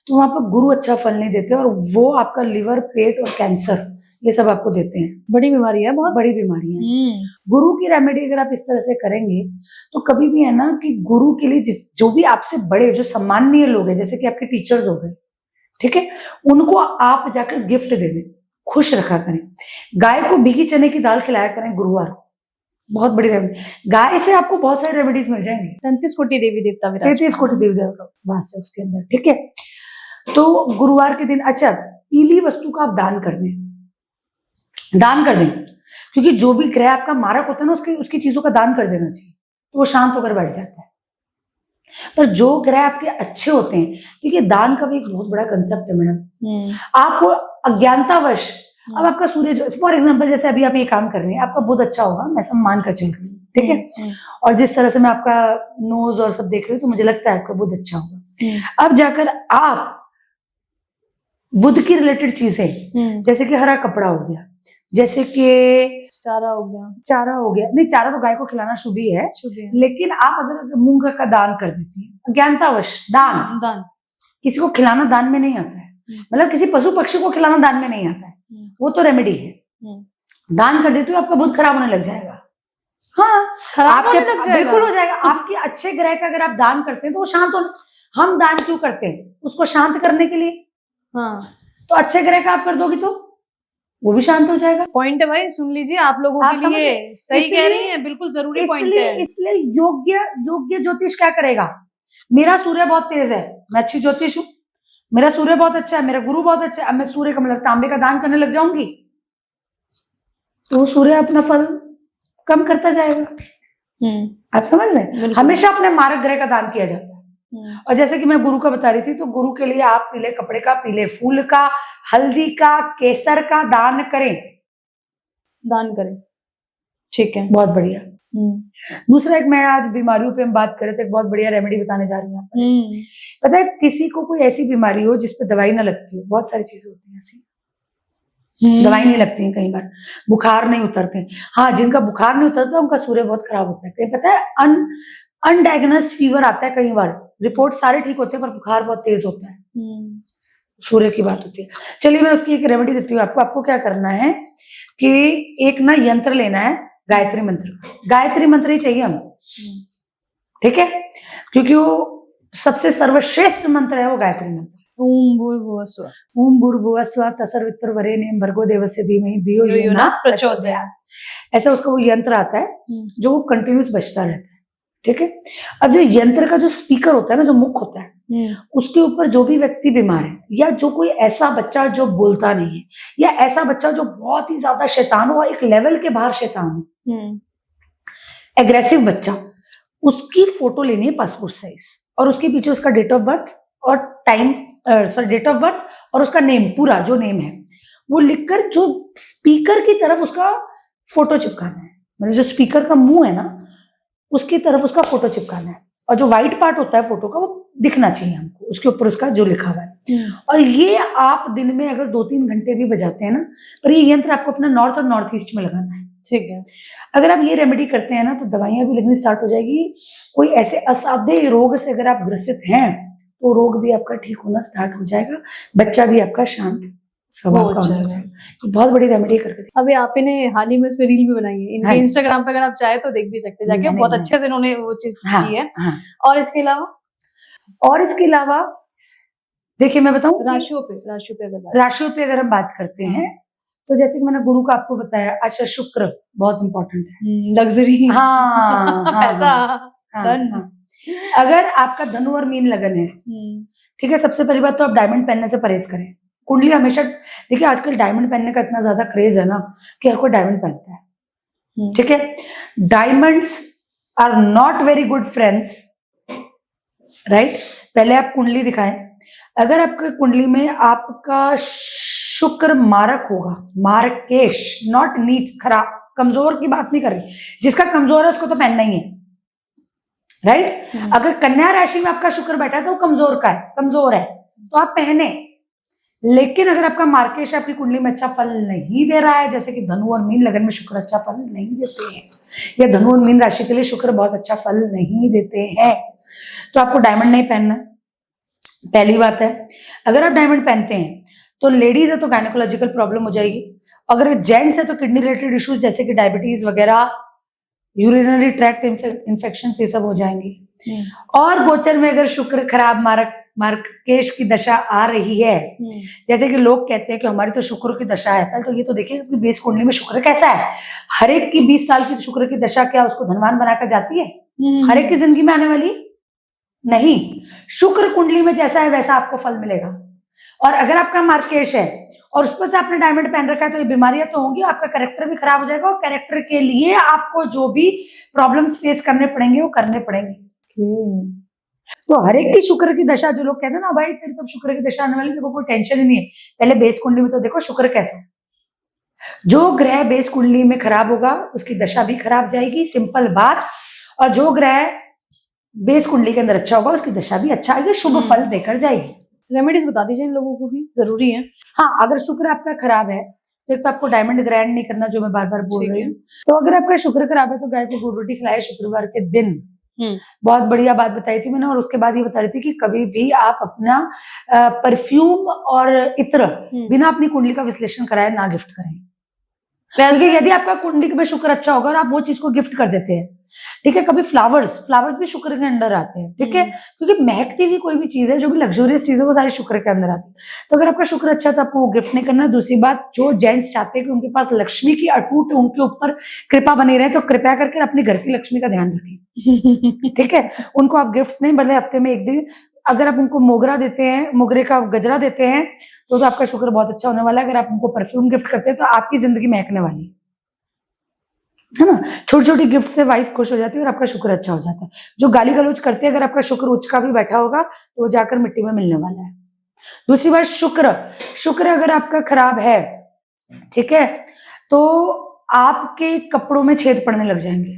तो वहां पर गुरु अच्छा फल नहीं देते और वो आपका लिवर, पेट और कैंसर ये सब आपको देते हैं। बड़ी बीमारी है, बहुत बड़ी बीमारी है। गुरु की रेमेडी अगर आप इस तरह से करेंगे तो कभी भी है ना कि गुरु के लिए जो भी आपसे बड़े, जो सम्माननीय लोग हैं, जैसे कि आपके टीचर्स हो गए, ठीक है, उनको आप जाकर गिफ्ट दे दें, खुश रखा करें। गाय को भीगी चने की दाल खिलाया करें गुरुवार को, बहुत बड़ी रेमेडी। गाय से आपको बहुत सारे रेमेडीज मिल जाएंगे। 33 कोटि देवी देवता 33 कोटि देवी देवता वास है उसके अंदर, ठीक है। तो गुरुवार के दिन अच्छा पीली वस्तु का आप दान कर दें, क्योंकि जो भी ग्रह आपका मारक होता है ना, उसकी चीजों का दान कर देना चाहिए, तो वो शांत होकर बैठ जाता है। पर जो ग्रह आपके अच्छे होते हैं, देखिए दान का भी एक बहुत बड़ा कंसेप्ट है मैडम। आपको अज्ञानतावश, अब आपका सूर्य, फॉर एग्जाम्पल जैसे अभी आप ये काम कर रहे हैं, आपका बुध अच्छा होगा, मैं सब मान कर चल रही हूँ, ठीक है। और जिस तरह से मैं आपका नोज और सब देख रही हूँ, तो मुझे लगता है आपका बुध अच्छा होगा। अब जाकर आप बुध की रिलेटेड चीजें, जैसे कि हरा कपड़ा हो गया, जैसे कि चारा हो गया, नहीं चारा तो गाय को खिलाना शुभ ही है, लेकिन आप अगर मूंग का दान कर देती है, ज्ञानतावश दान, किसी को खिलाना दान में नहीं आता है, मतलब किसी पशु पक्षी को खिलाना दान में नहीं आता है, वो तो रेमेडी है। दान कर देते हो आपका बुध खराब होने लग जाएगा। हाँ, आपके बिल्कुल हो जाएगा। आपके अच्छे ग्रह का अगर आप दान करते हैं तो वो शांत हो। हम दान क्यों करते हैं? उसको शांत करने के लिए। हाँ, तो अच्छे ग्रह का आप कर दोगी तो वो भी शांत हो जाएगा। पॉइंट है भाई, सुन लीजिए आप लोगों के लिए, सही कह रही हैं, बिल्कुल जरूरी पॉइंट है। इसलिए योग्य ज्योतिष क्या करेगा? मेरा सूर्य बहुत तेज है, मैं अच्छी ज्योतिष हूँ, मेरा सूर्य बहुत अच्छा है, मेरा गुरु बहुत अच्छा है, अब मैं सूर्य का मतलब तांबे का दान करने लग जाऊंगी तो सूर्य अपना फल कम करता जाएगा। आप समझ रहे हैं? हमेशा अपने मारक ग्रह का दान किया जाता है। और जैसे कि मैं गुरु का बता रही थी, तो गुरु के लिए आप पीले कपड़े का, पीले फूल का, हल्दी का, केसर का दान करें, ठीक है, बहुत बढ़िया। दूसरा एक, मैं आज बीमारियों पे हम बात करें तो एक बहुत बढ़िया रेमेडी बताने जा रही हूँ। पता है, किसी को कोई ऐसी बीमारी हो जिसपे दवाई ना लगती हो, बहुत सारी चीजें होती हैं ऐसी, दवाई नहीं लगती है, कई बार बुखार नहीं उतरते। हाँ, जिनका बुखार नहीं उतरता उनका सूर्य बहुत खराब होता है। कहीं पता है अनडायग्नोस्ड फीवर आता है, कई बार रिपोर्ट सारे ठीक होते हैं पर बुखार बहुत तेज होता है, सूर्य की बात होती है। चलिए मैं उसकी एक रेमेडी देती हूँ आपको। आपको क्या करना है कि एक ना यंत्र लेना है, गायत्री मंत्र ही चाहिए हमको, ठीक है, क्योंकि वो सबसे सर्वश्रेष्ठ मंत्र है, वो गायत्री मंत्र। ओम भूर्भुवः स्वः तत्सवितुर्वरेण्यं भर्गो देवस्य धीमहि धियो यो न प्रचोदयात्। ऐसा उसका वो यंत्र आता है जो वो कंटिन्यूस बजता रहता है, ठीक है। अब जो यंत्र का जो स्पीकर होता है ना, जो मुख होता है, उसके ऊपर जो भी व्यक्ति बीमार है, या जो कोई ऐसा बच्चा जो बोलता नहीं है, या ऐसा बच्चा जो बहुत ही ज्यादा शैतान हो, एक लेवल के बाहर शैतान हो, एग्रेसिव बच्चा, उसकी फोटो लेनी है पासपोर्ट साइज, और उसके पीछे उसका डेट ऑफ बर्थ और टाइम, डेट ऑफ बर्थ और उसका नेम, पूरा जो नेम है वो लिखकर जो स्पीकर की तरफ उसका फोटो चिपकाना है। मतलब जो स्पीकर का मुंह है ना, उसकी तरफ उसका फोटो चिपकाना है, और जो व्हाइट पार्ट होता है फोटो का वो दिखना चाहिए हमको, उसके ऊपर उसका जो लिखा हुआ है। और ये आप दिन में अगर 2-3 घंटे भी बजाते हैं ना, पर ये यंत्र आपको अपना नॉर्थ और नॉर्थ ईस्ट में लगाना है, ठीक है। अगर आप ये रेमेडी करते हैं ना, तो दवाइयां भी लगनी स्टार्ट हो जाएगी। कोई ऐसे असाध्य रोग से अगर आप ग्रसित हैं तो रोग भी आपका ठीक होना स्टार्ट हो जाएगा, बच्चा भी आपका शांत स्वभाव का हो जाएगा। तो बहुत बड़ी रेमेडी करके दी। अभी आप ने हाल ही में इसमें रील भी बनाई है, इनके इंस्टाग्राम पे अगर आप चाहे तो देख भी सकते हैं जाके, बहुत अच्छे से इन्होंने वो चीज की है। और इसके अलावा देखिए मैं बताऊं, राशियों पे अगर हम बात करते हैं, तो जैसे कि मैंने गुरु का आपको बताया, अच्छा शुक्र बहुत इंपॉर्टेंट है, लग्जरी, पैसा, अगर आपका धनु और मीन लगन है, ठीक है, सबसे पहली बात तो आप डायमंड पहनने से परहेज करें, कुंडली हमेशा, देखिए आजकल डायमंड पहनने का इतना ज्यादा क्रेज है ना कि हर कोई डायमंड पहनता है, ठीक है। Diamonds are not very good friends, right. पहले आप कुंडली दिखाएं। अगर आपकी कुंडली में आपका शुक्र मारक होगा, मारकेश, नॉट नीच, खराब, कमजोर की बात नहीं कर रही, जिसका कमजोर है उसको तो पहनना ही है, राइट। अगर कन्या राशि में आपका शुक्र बैठा है तो वो कमजोर है तो आप पहने। लेकिन अगर आपका मार्केश आपकी कुंडली में अच्छा फल नहीं दे रहा है, जैसे कि धनु और मीन लगन में शुक्र अच्छा फल नहीं देते हैं, या धनु और मीन राशि के लिए शुक्र बहुत अच्छा फल नहीं देते हैं, तो आपको डायमंड नहीं पहनना। पहली बात है, अगर आप डायमंड पहनते हैं तो लेडीज है तो गायनेकोलॉजिकल प्रॉब्लम हो जाएगी, अगर जेंट्स है तो किडनी रिलेटेड इश्यूज जैसे कि डायबिटीज वगैरह, यूरिनरी ट्रैक्ट इन्फेक्शन, ये सब हो जाएंगे। और गोचर में अगर शुक्र खराब मार्केश की दशा आ रही है, जैसे कि लोग कहते हैं कि हमारी तो शुक्र की दशा है, तो ये तो देखिए कि बेस कुंडली में शुक्र कैसा है। हर एक की 20 साल की शुक्र की दशा क्या उसको धनवान बनाकर जाती है? हर एक की जिंदगी में आने वाली नहीं। शुक्र कुंडली में जैसा है वैसा आपको फल मिलेगा। और अगर आपका मार्केश है और उस पर से आपने डायमंड पहन रखा है तो ये बीमारियां तो होंगी, आपका कैरेक्टर भी खराब हो जाएगा, और कैरेक्टर के लिए आपको जो भी प्रॉब्लम्स फेस करने पड़ेंगे वो करने पड़ेंगे। तो हर एक की शुक्र की दशा, जो लोग कहते हैं ना भाई तेरी तो शुक्र की दशा आने वाली, देखो कोई टेंशन ही नहीं है, पहले बेस कुंडली में तो देखो शुक्र कैसा है। जो ग्रह बेस कुंडली में खराब होगा उसकी दशा भी खराब जाएगी, सिंपल बात। और जो ग्रह बेस कुंडली के अंदर अच्छा होगा उसकी दशा भी अच्छा आएगी, शुभ फल देकर जाएगी। रेमेडीज बता दीजिए इन लोगों को भी, जरूरी है। हाँ, अगर शुक्र आपका खराब है तो एक तो आपको डायमंड ग्रैंड नहीं करना, जो मैं बार बार बोल रही हूँ। तो अगर आपका शुक्र खराब है तो गाय को गुड़ रोटी खिलाए शुक्रवार के दिन। बहुत बढ़िया बात बताई थी मैंने। और उसके बाद ये बता रही थी कि कभी भी आप अपना परफ्यूम और इत्र बिना अपनी कुंडली का विश्लेषण कराए ना गिफ्ट करें। क्योंकि यदि आपका कुंडली में शुक्र अच्छा होगा और आप वो चीज को गिफ्ट कर देते हैं, ठीक है। कभी फ्लावर्स भी शुक्र के अंदर आते हैं, ठीक है, क्योंकि महकती हुई कोई भी चीज है, जो भी लग्जरियस चीज है, वो सारी शुक्र के अंदर आती है। तो अगर आपका शुक्र अच्छा है तो आपको वो गिफ्ट नहीं करना। दूसरी बात, जो जेंट्स चाहते हैं कि उनके पास लक्ष्मी की अटूट उनके ऊपर कृपा बनी रहे, तो कृपया करके अपने घर की लक्ष्मी का ध्यान रखें, ठीक है। उनको आप गिफ्ट नहीं, भले हफ्ते में एक दिन अगर आप उनको मोगरा देते हैं, मोगरे का गजरा देते हैं, तो आपका शुक्र बहुत अच्छा होने वाला है। अगर आप उनको परफ्यूम गिफ्ट करते हैं तो आपकी जिंदगी महकने वाली है ना। छोटी छोटी गिफ्ट से वाइफ खुश हो जाती है और आपका शुक्र अच्छा हो जाता है। जो गाली गलौज करते हैं, अगर आपका शुक्र उच्च का भी बैठा होगा तो वो जाकर मिट्टी में मिलने वाला है। दूसरी बात, शुक्र अगर आपका खराब है, ठीक है, तो आपके कपड़ों में छेद पड़ने लग जाएंगे।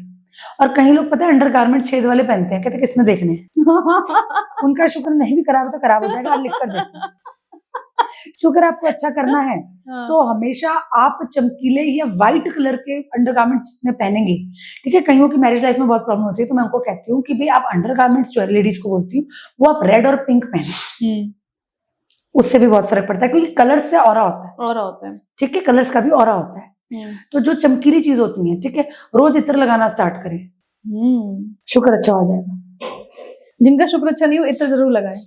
और कई लोग पता है अंडरगारमेंट छेद वाले पहनते हैं, कहते किसने देखने उनका शुक्र नहीं भी खराब है तो खराब हो जाएगा, आप लिख कर देते हैं। शुक्र आपको अच्छा करना है तो हमेशा आप चमकीले या व्हाइट कलर के अंडरगारमेंट्स में पहनेंगे, ठीक है। कईयों की मैरिज लाइफ में बहुत प्रॉब्लम होती है, तो मैं उनको कहती हूँ कि भाई आप अंडरगारमेंट्स, जो लेडीज को बोलती हूँ, वो आप रेड और पिंक पहने, उससे भी बहुत फर्क पड़ता है, क्योंकि कलर्स से ऑरा होता है, ठीक है, कलर्स का भी ऑरा होता है। तो जो चमकीली चीज होती है, ठीक है, रोज इत्र लगाना स्टार्ट करें, शुक्र अच्छा हो जाएगा। जिनका शुक्र अच्छा नहीं हो, इत्र जरूर लगाए,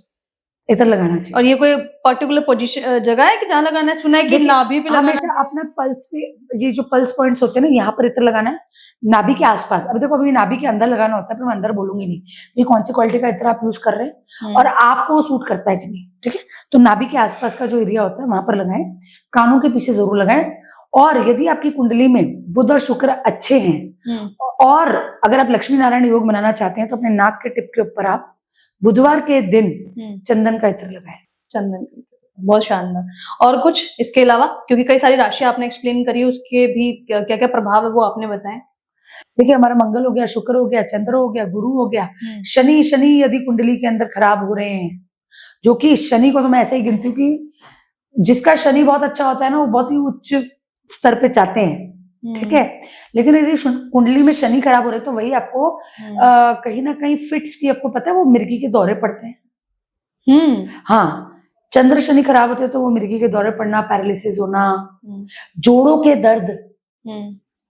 इत्र लगाना चाहिए। और ये कोई पर्टिकुलर पोजीशन जगह है कि जहाँ लगाना है? सुना है कि नाभि पे लगाना है। हमेशा अपना पल्स पे, ये जो पल्स पॉइंट्स होते हैं ना, यहाँ पर इत्र लगाना है, नाभि के आसपास। अभी देखो, अभी नाभि के अंदर लगाना होता है, पर मैं अंदर बोलूंगी नहीं, ये कौन सी क्वालिटी का इत्र आप यूज कर रहे हैं और आपको सूट करता है कि नहीं, ठीक है। तो नाभि के आसपास का जो एरिया होता है वहां पर लगाएं, कानों के पीछे जरूर लगाएं। और यदि आपकी कुंडली में बुध और शुक्र अच्छे हैं, और अगर आप लक्ष्मी नारायण योग बनाना चाहते हैं, तो अपने नाक के टिप के ऊपर आप बुधवार के दिन चंदन का इत्र लगाएं। चंदन का इत्र, बहुत शानदार। और कुछ इसके अलावा, क्योंकि कई सारी राशि आपने एक्सप्लेन करी, उसके भी क्या क्या प्रभाव है वो आपने बताएं। देखिए, हमारा मंगल हो गया, शुक्र हो गया, चंद्र हो गया, गुरु हो गया, शनि यदि कुंडली के अंदर खराब हो रहे हैं, जो कि शनि को तो मैं ऐसे ही गिनती हूँ कि जिसका शनि बहुत अच्छा होता है ना, वो बहुत ही उच्च स्तर पे चाहते हैं, ठीक है। लेकिन यदि कुंडली में शनि खराब हो रहे तो वही आपको कहीं ना कहीं फिट्स की, आपको पता है, वो मिर्गी के दौरे पड़ते हैं। हाँ, चंद्र शनि खराब होते हैं तो वो मिर्गी के दौरे पड़ना, पैरालिसिस होना, जोड़ों के दर्द,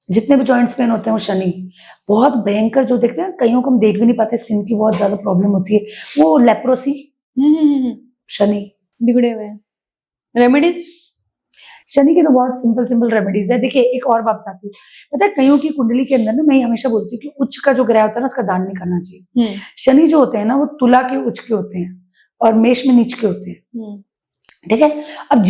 जितने भी जॉइंट्स पेन होते हैं वो शनि बहुत भयंकर, जो देखते हैं कईयों को हम देख भी नहीं पाते, स्किन की बहुत ज्यादा प्रॉब्लम होती है, वो लेप्रोसी, शनि बिगड़े हुए हैं। रेमेडीज, शनि की तो बहुत सिंपल रेमेडीज है। देखिए, एक और बात बताती हूँ, पता है कईयों की कुंडली के अंदर ना, मैं हमेशा बोलती हूँ कि उच्च का जो ग्रह होता है ना, उसका दान नहीं करना चाहिए। शनि जो होते हैं ना, वो तुला के उच्च के होते हैं और मेष में नीच के होते हैं। ठीक है। अब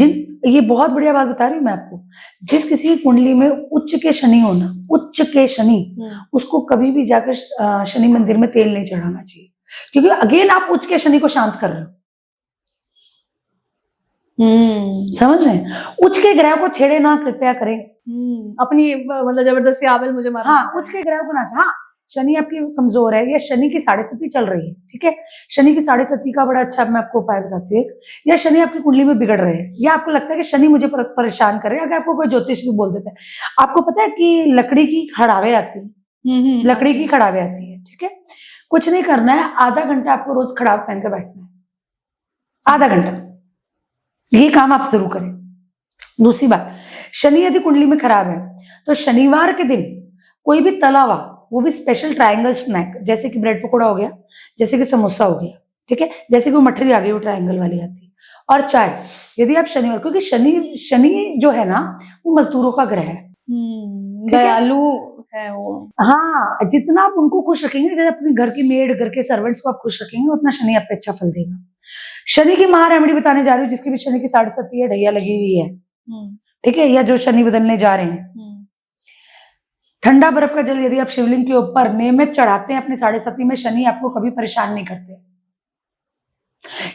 ये बहुत बढ़िया बात बता रही हूँ मैं आपको, जिस किसी की कुंडली में उच्च के शनि होना, उच्च के शनि, उसको कभी भी जाकर शनि मंदिर में तेल नहीं चढ़ाना चाहिए, क्योंकि अगेन आप उच्च के शनि को शांत कर रहे हो। समझ रहे हैं? उच्च के ग्रह को छेड़े ना, कृपया करें। अपनी मतलब जबरदस्ती आवेल मुझे मार। हाँ, उच्च के ग्रह को ना, हाँ, शनि आपकी कमजोर है, या शनि की 7.5 चल रही है, ठीक है। शनि की 7.5 का बड़ा अच्छा मैं आपको उपाय बताती हूँ। या शनि आपकी कुंडली में बिगड़ रहे हैं, या आपको लगता है कि शनि मुझे परेशान कर रहे हैं, अगर आपको कोई ज्योतिष भी बोल देता है, आपको पता है कि लकड़ी की खड़ावे आती है, लकड़ी की खड़ावे आती है, ठीक है। कुछ नहीं करना है, आधा घंटा आपको रोज खड़ाव पहन कर बैठना है, आधा घंटा, ये काम आप जरूर करें। दूसरी बात, शनि यदि कुंडली में खराब है तो शनिवार के दिन कोई भी तला हुआ, वो भी स्पेशल ट्रायंगल स्नैक, जैसे कि ब्रेड पकौड़ा हो गया, जैसे कि समोसा हो गया, ठीक है, जैसे कि वो मठरी आ गई, वो ट्रायंगल वाली आती है, और चाय, यदि आप शनिवार, क्योंकि शनि जो है ना, वो मजदूरों का ग्रह है, दयालु है वो। हाँ, जितना आप उनको खुश रखेंगे, जैसे अपने घर की मेड, घर के सर्वेंट्स को आप खुश रखेंगे, उतना शनि आप पे अच्छा फल देगा। शनि की महा रेमेडी बताने जा रही हूँ, जिसकी भी शनि की 7.5 है, ढैया लगी हुई है, ठीक है, या जो शनि बदलने जा रहे हैं। ठंडा बर्फ का जल यदि आप शिवलिंग के ऊपर नियमित चढ़ाते हैं अपनी 7.5 में, शनि आपको कभी परेशान नहीं करते।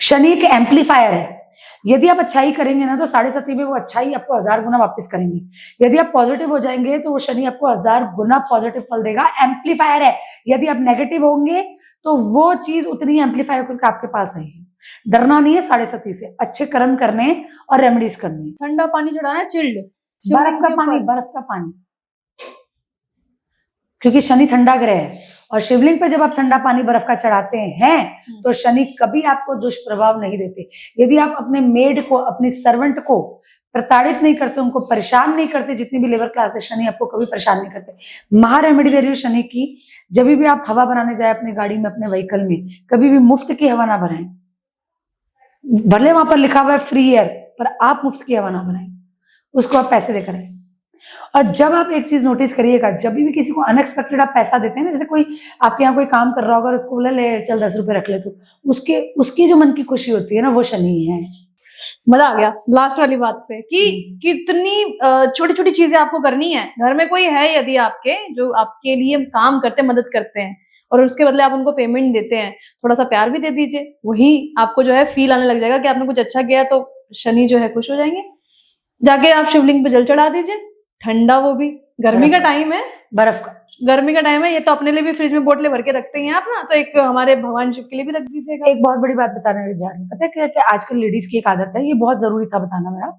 शनि एक एम्पलीफायर है, यदि आप अच्छाई करेंगे ना, तो 7.5 में वो अच्छाई आपको 1000 गुना वापस करेंगे। यदि आप पॉजिटिव हो जाएंगे तो वो शनि आपको 1000 गुना पॉजिटिव फल देगा। एम्पलीफायर है, यदि आप नेगेटिव होंगे तो वो चीज उतनी एम्पलीफाई करके आपके पास आएगी। डरना नहीं है 7.5 से, अच्छे कर्म करने और रेमेडीज करनी। ठंडा पानी चढ़ाना है, चिल्ड बर्फ का पानी, बर्फ का पानी, क्योंकि शनि ठंडा ग्रह है, और शिवलिंग पे जब आप ठंडा पानी बर्फ का चढ़ाते हैं तो शनि कभी आपको दुष्प्रभाव नहीं देते। यदि आप अपने मेड को, अपने सर्वेंट को प्रताड़ित नहीं करते, उनको परेशान नहीं करते, जितनी भी लेबर क्लास है, शनि आपको कभी परेशान नहीं करते। महा रेमेडी दे रही हूँ शनि की, जब भी आप हवा बनाने जाए अपनी गाड़ी में, अपने व्हीकल में, कभी भी मुफ्त की हवा ना बनाएं। भले वहां पर लिखा हुआ है फ्री एयर, पर आप मुफ्त की हवा ना बनाएं, उसको आप पैसे देकर आए। और जब आप एक चीज नोटिस करिएगा, जब भी किसी को अनएक्सपेक्टेड आप पैसा देते हैं ना, जैसे कोई आपके यहाँ कोई काम कर रहा होगा और उसको बोला ले चल 10 रुपए रख ले, तो उसकी जो मन की खुशी होती है ना, वो शनि है। मजा आ गया लास्ट वाली बात पे कि कितनी छोटी छोटी चीजें आपको करनी है। घर में कोई है यदि आपके, जो आपके लिए काम करते, मदद करते हैं, और उसके बदले आप उनको पेमेंट देते हैं, थोड़ा सा प्यार भी दे दीजिए, वही आपको जो है फील आने लग जाएगा कि आपने कुछ अच्छा किया, तो शनि जो है खुश हो जाएंगे। जाके आप शिवलिंग पे जल चढ़ा दीजिए, ठंडा, वो भी गर्मी का टाइम है, बर्फ का गर्मी का टाइम है, ये तो अपने लिए भी फ्रिज में बोतलें भर के रखते हैं आप ना, तो एक हमारे भगवान शिव के लिए भी रख दीजिएगा। एक बहुत बड़ी बात बताने जा रही हूँ, पता है क्या आजकल लेडीज की एक आदत है, ये बहुत जरूरी था बताना मेरा।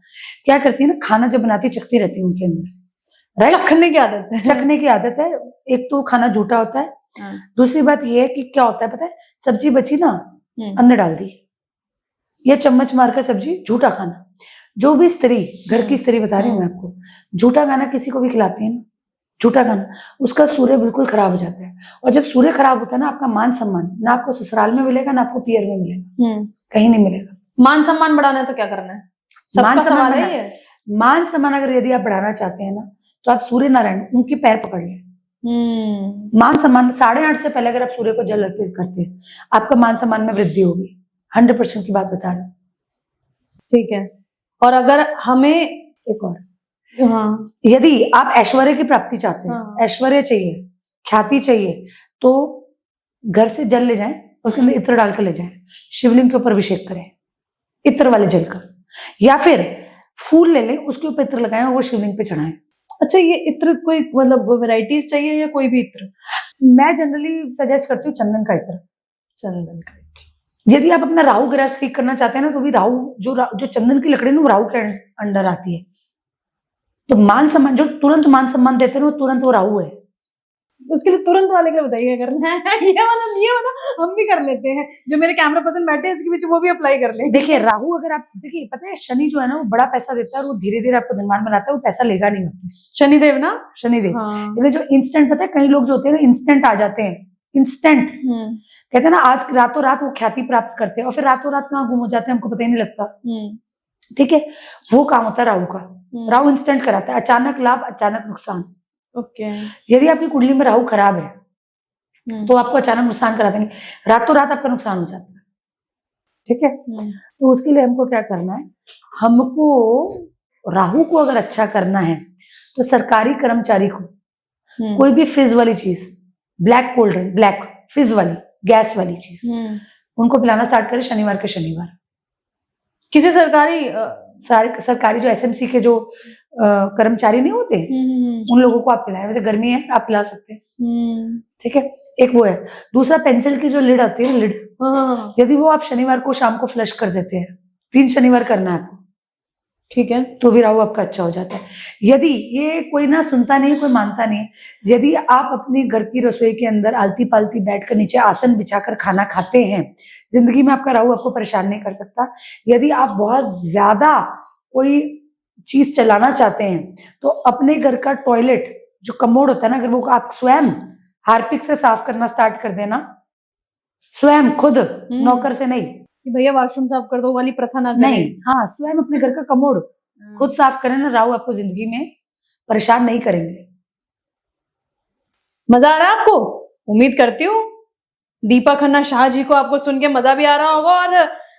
क्या करती है ना, खाना जब बनाती चखती रहती है उनके अंदर से, राइट, चखने की आदत है, चखने की आदत है। एक तो खाना झूठा होता है, दूसरी बात ये है कि क्या होता है पता है, सब्जी बची ना, अंदर डाल दी, या चम्मच मारकर सब्जी, झूठा खाना। जो भी स्त्री, घर की स्त्री बता रही हूँ मैं आपको, झूठा खाना किसी को भी खिलाती है ना, झूठा खाना, उसका सूर्य बिल्कुल खराब हो जाता है। और जब सूर्य खराब होता है ना, आपका मान सम्मान ना आपको ससुराल में मिलेगा, ना आपको पियर में मिलेगा, कहीं नहीं मिलेगा। मान सम्मान बढ़ाना है तो क्या करना है? मान सम्मान है, मान सम्मान अगर यदि आप बढ़ाना चाहते हैं ना, तो आप सूर्य नारायण उनके पैर पकड़ लें। मान सम्मान 8:30 से पहले अगर आप सूर्य को जल अर्पित करते हैं, आपका मान सम्मान में वृद्धि होगी। 100% की बात बता रहे हैं। ठीक है। और अगर हमें एक और, यदि आप ऐश्वर्य की प्राप्ति चाहते हैं, ऐश्वर्य चाहिए, ख्याति चाहिए, तो घर से जल ले जाएं, उसके अंदर इत्र डालकर ले जाएं, शिवलिंग के ऊपर अभिषेक करें इत्र वाले जल का, या फिर फूल ले लें, उसके ऊपर इत्र लगाएं और वो शिवलिंग पे चढ़ाएं। अच्छा, ये इत्र कोई मतलब वैरायटीज चाहिए या कोई भी इत्र? मैं जनरली सजेस्ट करती हूँ चंदन का इत्र। चंदन का इत्र। यदि आप अपना राहु ग्रह ठीक करना चाहते हैं ना, तो भी राहु जो चंदन की लकड़ी ना, वो राहु के अंडर आती है। तो मान सम्मान, जो तुरंत मान सम्मान देते हैं, वो तुरंत वो राहु है। उसके लिए तुरंत वाले के बताइए क्या करना है। ये वाला हम भी कर लेते हैं, जो मेरे कैमरा पर्सन बैठे हैं इसके बीच, वो भी अप्लाई कर ले। देखिए राहु, अगर आप देखिए, पता है शनि जो है ना, वो बड़ा पैसा देता है और वो धीरे धीरे आपको धनवान बनाता है, वो पैसा लेगा नहीं वापस। शनिदेव ना, शनिदेव। लेकिन जो इंस्टेंट, पता है कई लोग जो होते हैं ना, इंस्टेंट आ जाते हैं, इंस्टेंट कहते हैं ना, आज रातों रात वो ख्याति प्राप्त करते हैं और फिर रातों रात कहाँ गुम हो जाते हैं, हमको पता ही नहीं लगता। ठीक है, वो काम होता है राहु का। राहु इंस्टेंट कराता है, अचानक लाभ, अचानक नुकसान। ओके। यदि आपकी कुंडली में राहु खराब है तो आपको अचानक नुकसान करा देंगे, रातों रात आपका नुकसान हो जाता है। ठीक है। तो उसके लिए हमको क्या करना है, हमको राहु को अगर अच्छा करना है तो सरकारी कर्मचारी को कोई भी फिज वाली चीज, ब्लैक कोल्ड ड्रिंक, ब्लैक फिज वाली, गैस वाली चीज उनको पिलाना स्टार्ट करें शनिवार के शनिवार। किसी सरकारी जो एसएमसी के जो कर्मचारी नहीं होते उन लोगों को आप पिलाएं। वैसे गर्मी है आप पिला सकते हैं, ठीक है। एक वो है। दूसरा, पेंसिल की जो लिड आती है, लिड, यदि वो आप शनिवार को शाम को फ्लश कर देते हैं, 3 शनिवार करना है आपको, ठीक है, तो भी राहु आपका अच्छा हो जाता है। यदि ये कोई ना सुनता नहीं, कोई मानता नहीं, यदि आप अपने घर की रसोई के अंदर आलती पालती बैठकर नीचे आसन बिछाकर खाना खाते हैं, जिंदगी में आपका राहु आपको परेशान नहीं कर सकता। यदि आप बहुत ज्यादा कोई चीज चलाना चाहते हैं तो अपने घर का टॉयलेट जो कमोड होता है ना, अगर वो आप स्वयं हार्पिक से साफ करना स्टार्ट कर देना, स्वयं खुद, नौकर से नहीं कि भैया वॉशरूम साफ कर दो वाली प्रथा ना करें। नहीं, हाँ, स्वयं अपने घर का कमोड खुद साफ करें ना, राहु आपको जिंदगी में परेशान नहीं करेंगे। मजा आ रहा है आपको? उम्मीद करती हूँ दीपा खन्ना शाह जी को आपको सुन के मजा भी आ रहा होगा और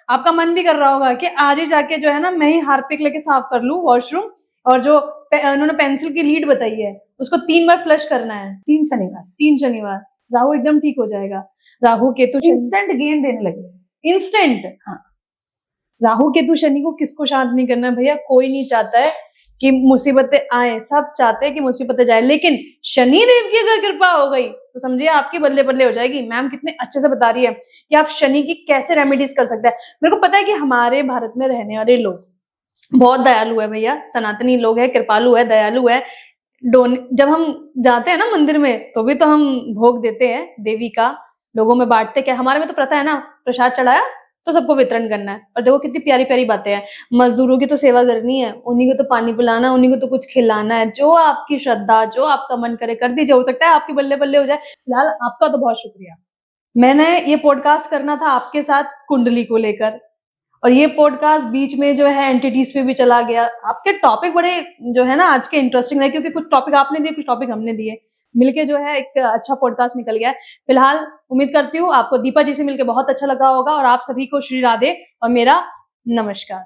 आपका मन भी कर रहा होगा कि आज ही जाके जो है ना मैं ही हार्पिक लेके साफ कर लूं वॉशरूम, और जो उन्होंने पेंसिल की लीड बताई है उसको 3 बार फ्लश करना है। 3 शनिवार राहु एकदम ठीक हो जाएगा। राहु केतु इंस्टेंट गेन देने लगे, इंस्टेंट। हाँ। राहु केतु शनि को किसको शांत नहीं करना है भैया? कोई नहीं चाहता है कि मुसीबतें आए, सब चाहते हैं कि मुसीबतें जाए, लेकिन शनि देव की अगर कृपा हो गई तो समझिए आपकी बदले बदले हो जाएगी। मैम कितने अच्छे से बता रही है कि आप शनि की कैसे रेमेडीज कर सकते हैं। मेरे को पता है कि हमारे भारत में रहने वाले लोग बहुत दयालु है भैया, सनातनी लोग है, कृपालु है, दयालु है। जब हम जाते हैं ना मंदिर में तो भी तो हम भोग देते हैं देवी का, लोगों में बांटते। क्या हमारे में तो प्रथा है ना, प्रसाद चढ़ाया तो सबको वितरण करना है। और देखो कितनी प्यारी प्यारी बातें हैं, मजदूरों की तो सेवा करनी है, उन्हीं को तो पानी पिलाना, उन्हीं को तो कुछ खिलाना है। जो आपकी श्रद्धा, जो आपका मन करे कर दीजिए, हो सकता है आपकी बल्ले बल्ले हो जाए। फिलहाल आपका तो बहुत शुक्रिया। मैंने ये पॉडकास्ट करना था आपके साथ कुंडली को लेकर, और ये पॉडकास्ट बीच में जो है एंटिटीज पे भी चला गया। आपके टॉपिक बड़े जो है ना आज के इंटरेस्टिंग रहे, क्योंकि कुछ टॉपिक आपने दिए, कुछ टॉपिक हमने दिए, मिलके जो है एक अच्छा पॉडकास्ट निकल गया है। फिलहाल उम्मीद करती हूँ आपको दीपा जी से मिलकर बहुत अच्छा लगा होगा, और आप सभी को श्री राधे और मेरा नमस्कार।